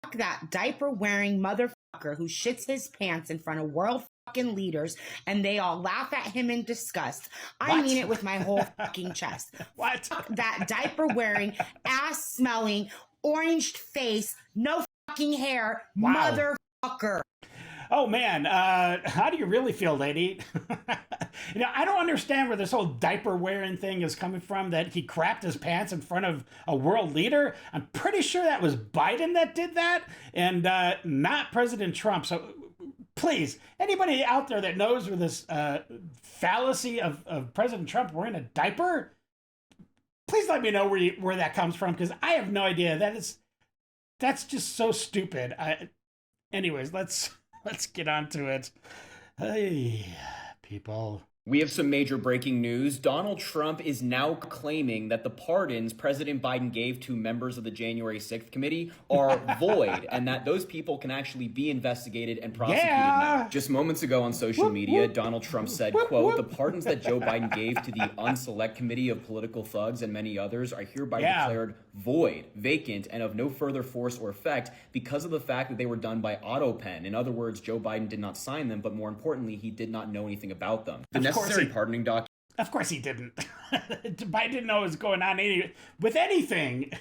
fuck that diaper-wearing motherfucker who shits his pants in front of world fucking leaders and they all laugh at him in disgust, I mean it with my whole fucking chest. What? Fuck that diaper-wearing, ass-smelling, orange face, no fucking hair, Wow. motherfucker. Oh man, how do you really feel, lady? You know, I don't understand where this whole diaper wearing thing is coming from, that he crapped his pants in front of a world leader. I'm pretty sure that was Biden that did that, and not President Trump. So please, anybody out there that knows where this fallacy of President Trump wearing a diaper, please let me know where that comes from, because I have no idea. That's just so stupid. Anyways, let's get on to it. Hey, people. We have some major breaking news. Donald Trump is now claiming that the pardons President Biden gave to members of the January 6th committee are void and that those people can actually be investigated and prosecuted now. Just moments ago on social media, Donald Trump said, quote, "The pardons that Joe Biden gave to the Unselect Committee of Political Thugs and many others are hereby declared void, vacant, and of no further force or effect because of the fact that they were done by auto pen. In other words, Joe Biden did not sign them, but more importantly, he did not know anything about them. The necessary pardoning document." Of course he didn't. Biden didn't know what was going on with anything.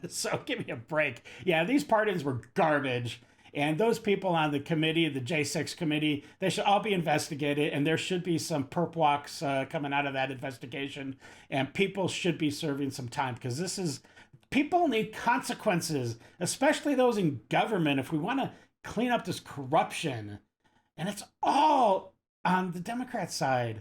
So give me a break. Yeah, these pardons were garbage. And those people on the committee, the J6 committee, they should all be investigated. And there should be some perp walks coming out of that investigation. And people should be serving some time because people need consequences, especially those in government, if we want to clean up this corruption. And it's all on the Democrat side.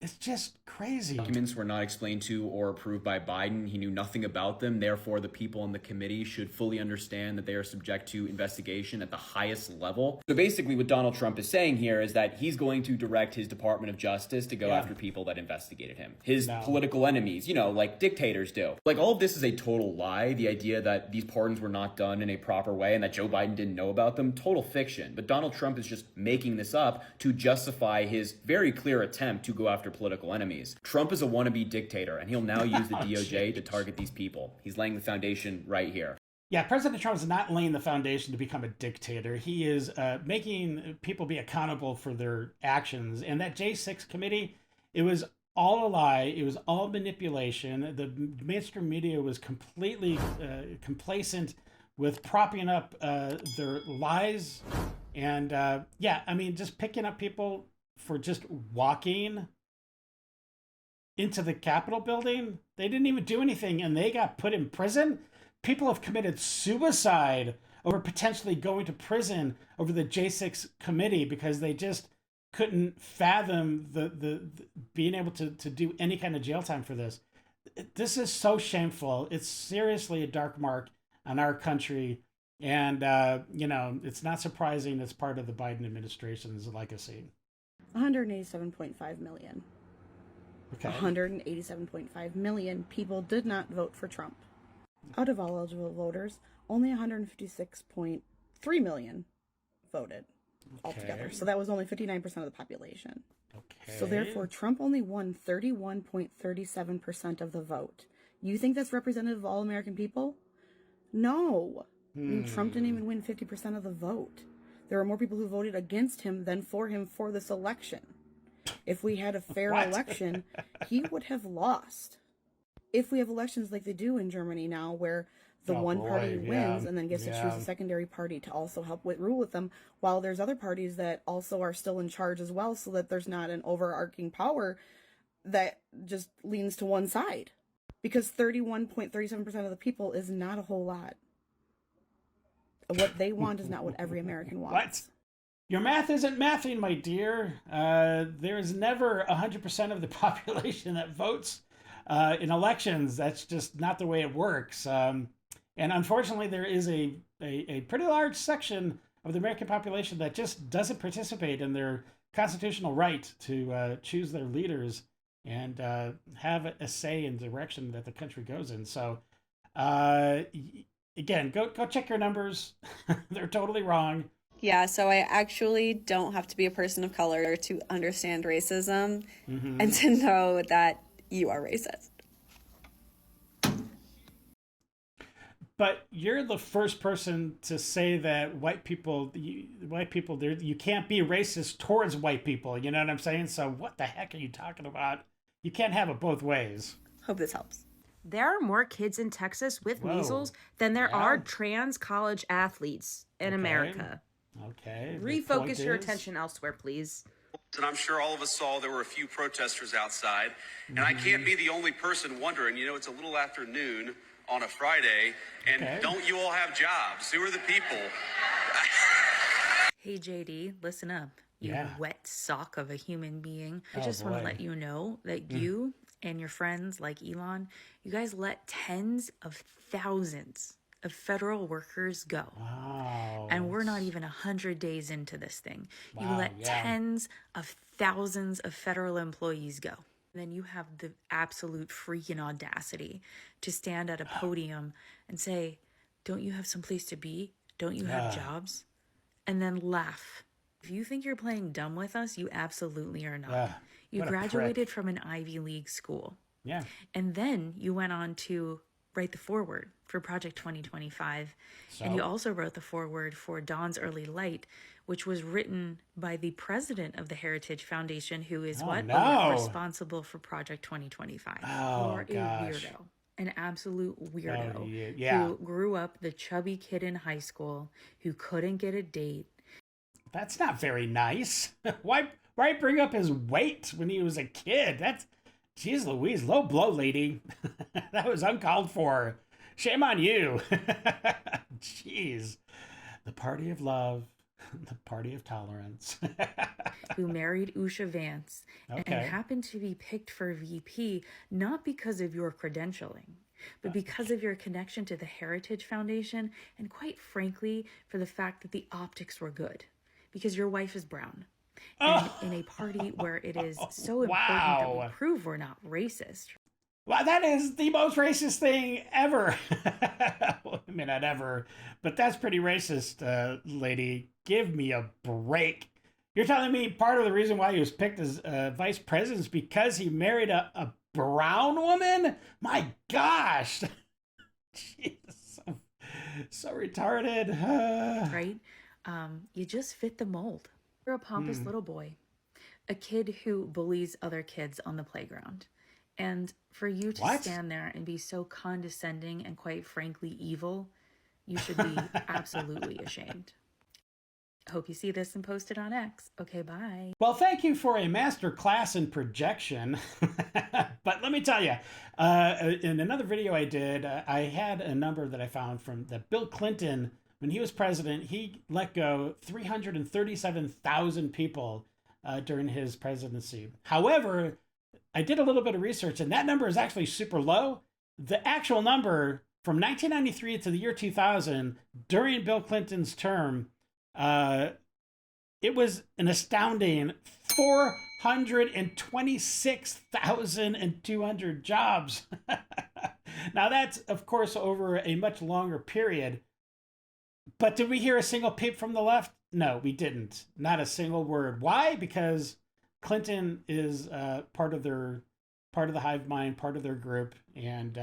It's just crazy. Documents were not explained to or approved by Biden. He knew nothing about them. Therefore, the people in the committee should fully understand that they are subject to investigation at the highest level. So basically what Donald Trump is saying here is that he's going to direct his Department of Justice to go after people that investigated him. His political enemies, like dictators do. Like, all of this is a total lie. The idea that these pardons were not done in a proper way and that Joe Biden didn't know about them, total fiction. But Donald Trump is just making this up to justify his very clear attempt to go after political enemies. Trump is a wannabe dictator, and he'll now use the DOJ to target these people. He's laying the foundation right here. Yeah, President Trump is not laying the foundation to become a dictator. He is making people be accountable for their actions. And that J6 committee, it was all a lie. It was all manipulation. The mainstream media was completely complacent with propping up their lies. And just picking up people for just walking into the Capitol building. They didn't even do anything and they got put in prison. People have committed suicide over potentially going to prison over the J6 committee because they just couldn't fathom the being able to do any kind of jail time for this. This is so shameful. It's seriously a dark mark on our country. And, it's not surprising it's part of the Biden administration's legacy. 187.5 million. Okay. 187.5 million people did not vote for Trump. Out of all eligible voters, only 156.3 million voted altogether. So that was only 59% of the population. Okay. So therefore, Trump only won 31.37% of the vote. You think that's representative of all American people? No. I mean, Trump didn't even win 50% of the vote. There were more people who voted against him than for him for this election. If we had a fair election, he would have lost. If we have elections like they do in Germany now, where the one party wins and then gets to choose a secondary party to also help rule with them, while there's other parties that also are still in charge as well, so that there's not an overarching power that just leans to one side. Because 31.37% of the people is not a whole lot. What they want is not what every American wants. What? Your math isn't mathing, my dear. There's never 100% of the population that votes in elections. That's just not the way it works. And unfortunately, there is a pretty large section of the American population that just doesn't participate in their constitutional right to choose their leaders and have a say in the direction that the country goes in. So, again, go check your numbers. They're totally wrong. Yeah, so I actually don't have to be a person of color to understand racism and to know that you are racist. But you're the first person to say that white people, you can't be racist towards white people. You know what I'm saying? So what the heck are you talking about? You can't have it both ways. Hope this helps. There are more kids in Texas with measles than there are trans college athletes in America. Okay. Refocus your attention elsewhere, please. And I'm sure all of us saw there were a few protesters outside. And I can't be the only person wondering, it's a little after noon on a Friday, and don't you all have jobs? Who are the people? Hey, JD, listen up. You wet sock of a human being. I just want to let you know that you and your friends like Elon, you guys let tens of thousands of federal workers go. Wow. And we're not even 100 days into this thing. You Wow, let yeah. tens of thousands of federal employees go. And then you have the absolute freaking audacity to stand at a podium and say, don't you have someplace to be? Don't you have jobs? And then laugh. If you think you're playing dumb with us, you absolutely are not. You what a graduated prick. from an Ivy League school. Yeah. And then you went on to write the foreword for Project 2025. And you also wrote the foreword for Dawn's Early Light, which was written by the president of the Heritage Foundation, who is responsible for Project 2025. Oh, You're a weirdo. An absolute weirdo who grew up the chubby kid in high school who couldn't get a date. That's not very nice. Why bring up his weight when he was a kid? That's, geez Louise, low blow, lady. That was uncalled for. Shame on you. Jeez. The party of love, the party of tolerance. Who married Usha Vance and happened to be picked for VP, not because of your credentialing, but because of your connection to the Heritage Foundation, and quite frankly, for the fact that the optics were good, because your wife is brown. And in a party where it is so important that we prove we're not racist. Wow, that is the most racist thing ever. I mean, not ever, but that's pretty racist, lady. Give me a break. You're telling me part of the reason why he was picked as vice president is because he married a brown woman? My gosh. Jesus, so retarded. Right? You just fit the mold. You're a pompous little boy, a kid who bullies other kids on the playground. And for you to stand there and be so condescending and quite frankly evil, you should be absolutely ashamed. Hope you see this and post it on X. Okay, bye. Well, thank you for a master class in projection. But let me tell you, in another video I did, I had a number that I found from that Bill Clinton, when he was president, he let go 337,000 people during his presidency. However, I did a little bit of research, and that number is actually super low. The actual number from 1993 to the year 2000, during Bill Clinton's term, it was an astounding 426,200 jobs. Now that's, of course, over a much longer period. But did we hear a single peep from the left? No, we didn't. Not a single word. Why? Because Clinton is part of the hive mind, part of their group, and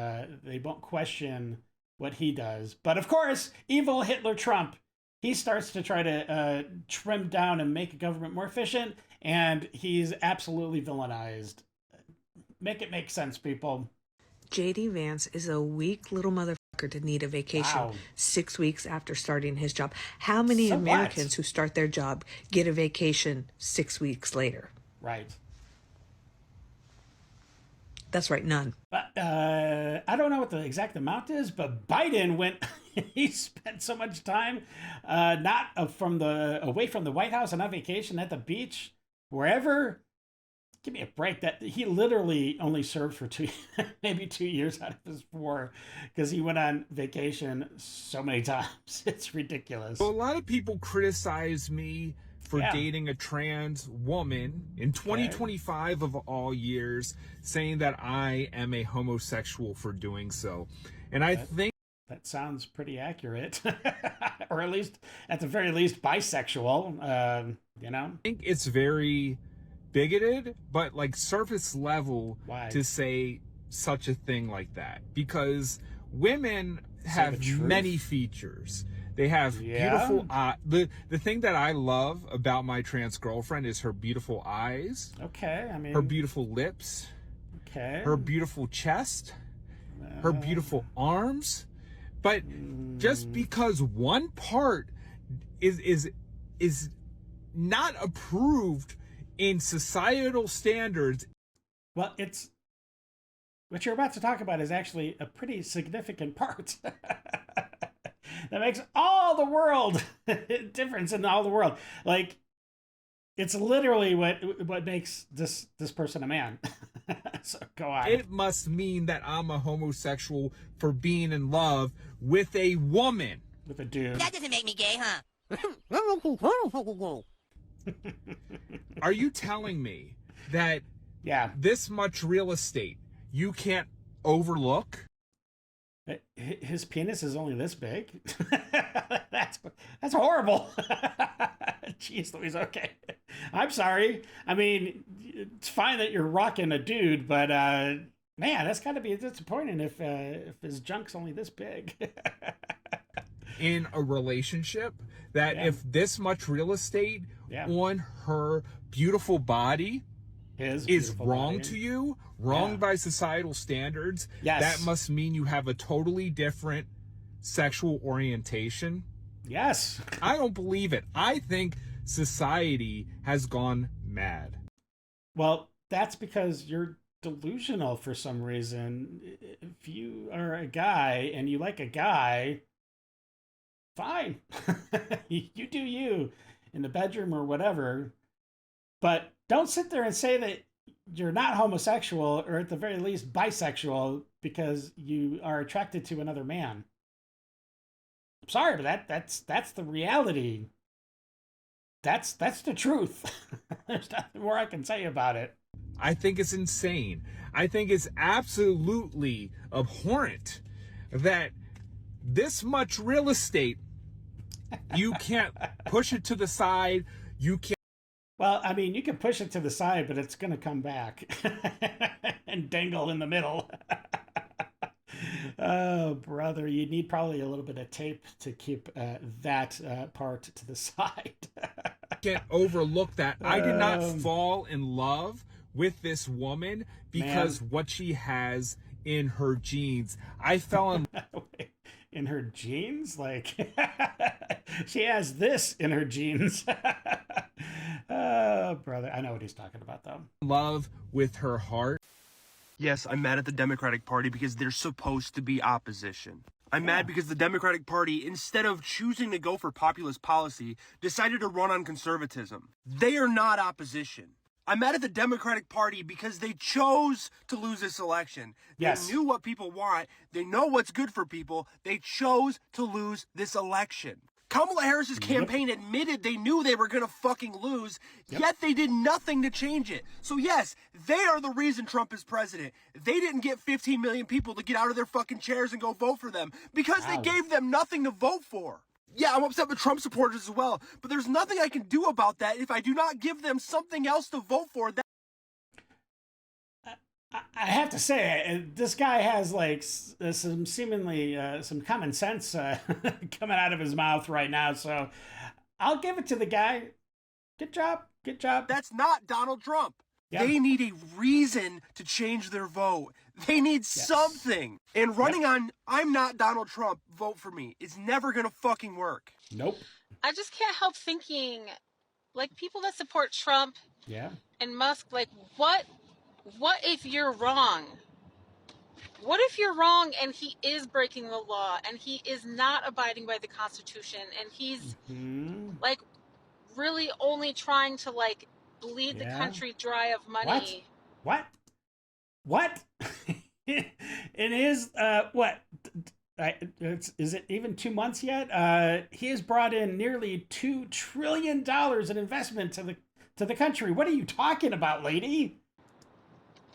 they won't question what he does. But of course, evil Hitler Trump, he starts to try to trim down and make a government more efficient, and he's absolutely villainized. Make it make sense, people. J.D. Vance is a weak little motherfucker to need a vacation 6 weeks after starting his job. How many Americans who start their job get a vacation 6 weeks later? Right. That's right, none. But I don't know what the exact amount is, but Biden went, he spent so much time not away from the White House and on vacation at the beach, wherever. Give me a break. That he literally only served for maybe 2 years out of his 4, because he went on vacation so many times. It's ridiculous. So a lot of people criticize me for dating a trans woman in 2025 of all years, saying that I am a homosexual for doing so. And I think that sounds pretty accurate, or at the very least, bisexual. You know, I think it's very bigoted, but like surface level to say such a thing like that, because women have many features. They have beautiful eyes. The thing that I love about my trans girlfriend is her beautiful eyes. Okay, I mean, her beautiful lips. Okay. Her beautiful chest. Her beautiful arms. But just because one part is not approved in societal standards. Well, it's what you're about to talk about is actually a pretty significant part. That makes all the world difference in all the world. Like, it's literally what makes this person a man. So go on. It must mean that I'm a homosexual for being in love with a woman. With a dude. That doesn't make me gay, huh? Are you telling me that this much real estate you can't overlook? His penis is only this big? That's horrible. Jeez Louise, okay. I'm sorry. I mean, it's fine that you're rocking a dude, but man, that's got to be disappointing if his junk's only this big. In a relationship, that if this much real estate on her beautiful body is wrong to you, wrong by societal standards, that must mean you have a totally different sexual orientation. Yes. I don't believe it. I think society has gone mad. Well, that's because you're delusional for some reason. If you are a guy and you like a guy, fine. You do you in the bedroom or whatever. But don't sit there and say that you're not homosexual, or at the very least bisexual, because you are attracted to another man. I'm sorry, but that's the reality. That's the truth. There's nothing more I can say about it. I think it's insane. I think it's absolutely abhorrent that this much real estate, you can't push it to the side. You can't. Well, I mean, you can push it to the side, but it's going to come back and dangle in the middle. Oh, brother, you need probably a little bit of tape to keep that part to the side. Can't overlook that. I did not fall in love with this woman because what she has in her genes. I fell in in her genes? Like, she has this in her genes. Oh, brother. I know what he's talking about, though. love with her heart. Yes, I'm mad at the Democratic Party because they're supposed to be opposition. I'm mad because the Democratic Party, instead of choosing to go for populist policy, decided to run on conservatism. They are not opposition. I'm mad at the Democratic Party because they chose to lose this election. They knew what people want. They know what's good for people. They chose to lose this election. Kamala Harris's campaign admitted they knew they were going to fucking lose, yet they did nothing to change it. So yes, they are the reason Trump is president. They didn't get 15 million people to get out of their fucking chairs and go vote for them because they gave them nothing to vote for. Yeah, I'm upset with Trump supporters as well, but there's nothing I can do about that if I do not give them something else to vote for. I have to say, this guy has like some seemingly some common sense coming out of his mouth right now. So I'll give it to the guy. Good job. Good job. That's not Donald Trump. Yep. They need a reason to change their vote. They need something. And running on I'm not Donald Trump, vote for me is never going to fucking work. Nope. I just can't help thinking, like, people that support Trump and Musk, like, what if you're wrong? What if you're wrong and he is breaking the law and he is not abiding by the Constitution and he's like really only trying to like bleed the country dry of money? What? It is is it even 2 months yet? He has brought in nearly $2 trillion in investment to the country. What are you talking about, lady?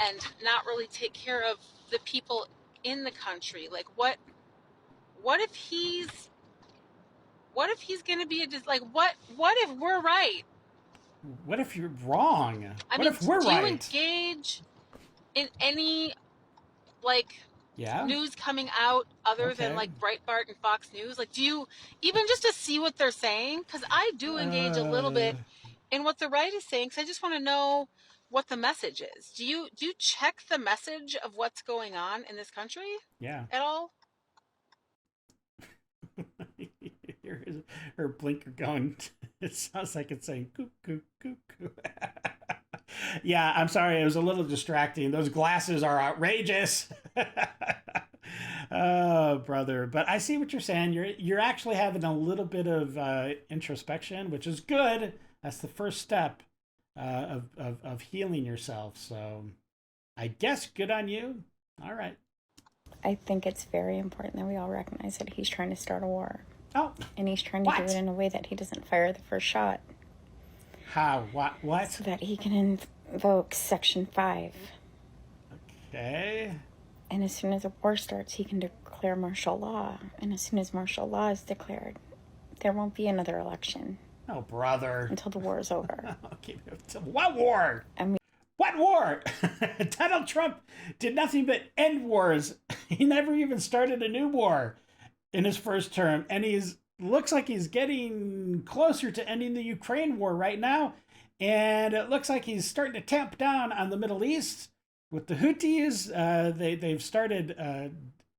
And not really take care of the people in the country. Like, what if he's going to be what if we're right? What if you're wrong? I mean, if we're right? Do you engage in any news coming out other than like Breitbart and Fox News? Like, do you even just to see what they're saying? Because I do engage a little bit in what the right is saying, because I just want to know what the message is. Do you check the message of what's going on in this country? Yeah. At all? Her blinker going. It sounds like it's saying coo coo coo coo. Yeah, I'm sorry, it was a little distracting. Those glasses are outrageous. Oh, brother. But I see what you're saying. You're actually having a little bit of introspection, which is good. That's the first step of healing yourself. So I guess good on you. All right. I think it's very important that we all recognize that he's trying to start a war. Oh. And he's trying to do it in a way that he doesn't fire the first shot. How? What? So that he can invoke Section 5. Okay. And as soon as a war starts, he can declare martial law. And as soon as martial law is declared, there won't be another election. Oh, brother. Until the war is over. Okay. What war? I mean, what war? Donald Trump did nothing but end wars. He never even started a new war in his first term. And looks like he's getting closer to ending the Ukraine war right now. And it looks like he's starting to tamp down on the Middle East with the Houthis. They've started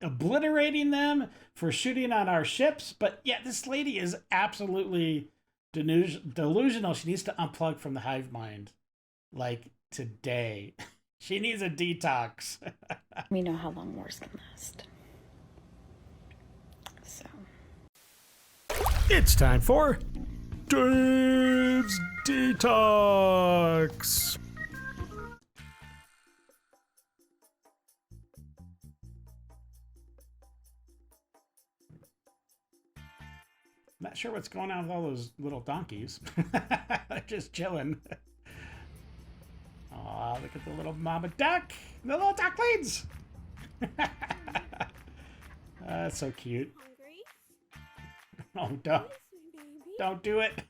obliterating them for shooting on our ships. But yeah, this lady is absolutely delusional. She needs to unplug from the hive mind. Like today. She needs a detox. We know how long wars can last. So. It's time for Dave's Detox. Not sure what's going on with all those little donkeys. They're just chilling. Aw, look at the little mama duck. The little ducklings. That's so cute. Oh, don't do it.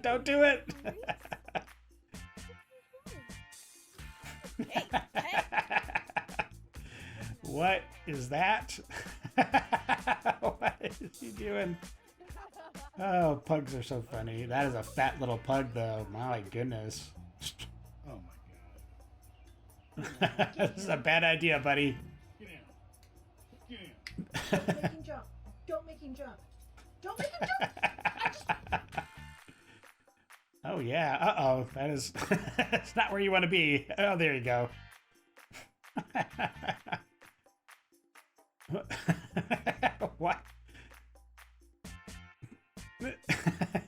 Don't do it. What is that? What is he doing? Oh, pugs are so funny. That is a fat little pug, though. My goodness. Oh, my God. This is a bad idea, buddy. Get in. Don't make him jump. Don't make him jump. Don't make him jump. Oh, yeah. Uh-oh. That is... That's not where you want to be. Oh, there you go. What?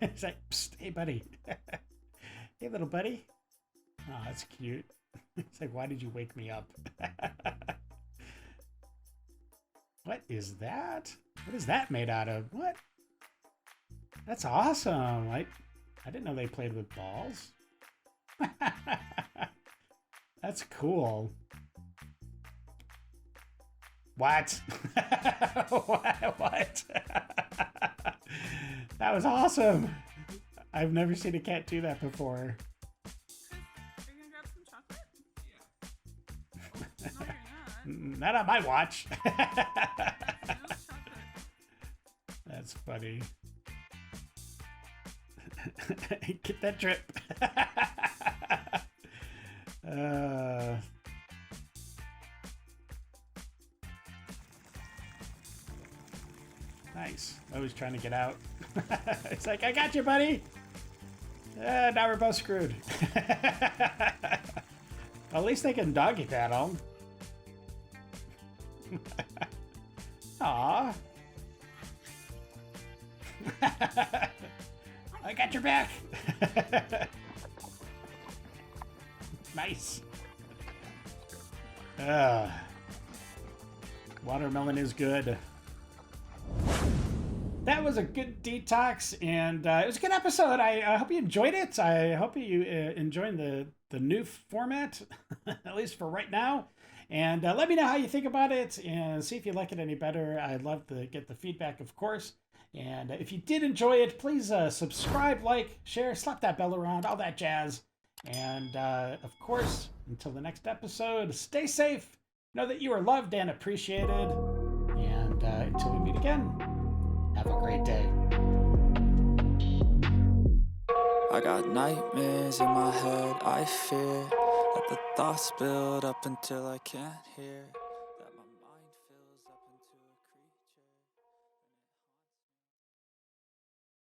It's like, psst, hey, buddy. Hey, little buddy. Oh, that's cute. It's like, why did you wake me up? What is that? What is that made out of? What? That's awesome. I didn't know they played with balls. That's cool. What? What? That was awesome. I've never seen a cat do that before. Are you gonna grab some chocolate? Yeah. No, you're not. Not on my watch. That's funny. Get that drip. Nice. Always trying to get out. It's like, I got you, buddy. Now we're both screwed. At least they can doggy paddle. Aww. I got your back. Nice. Watermelon is good. That was a good detox, and it was a good episode. I hope you enjoyed it. I hope you enjoyed the new format, at least for right now. And let me know how you think about it and see if you like it any better. I'd love to get the feedback, of course. And if you did enjoy it, please subscribe, like, share, slap that bell around, all that jazz. And of course, until the next episode, stay safe. Know that you are loved and appreciated. And until we meet again, have a great day. I got nightmares in my head, I fear that the thoughts build up until I can't hear.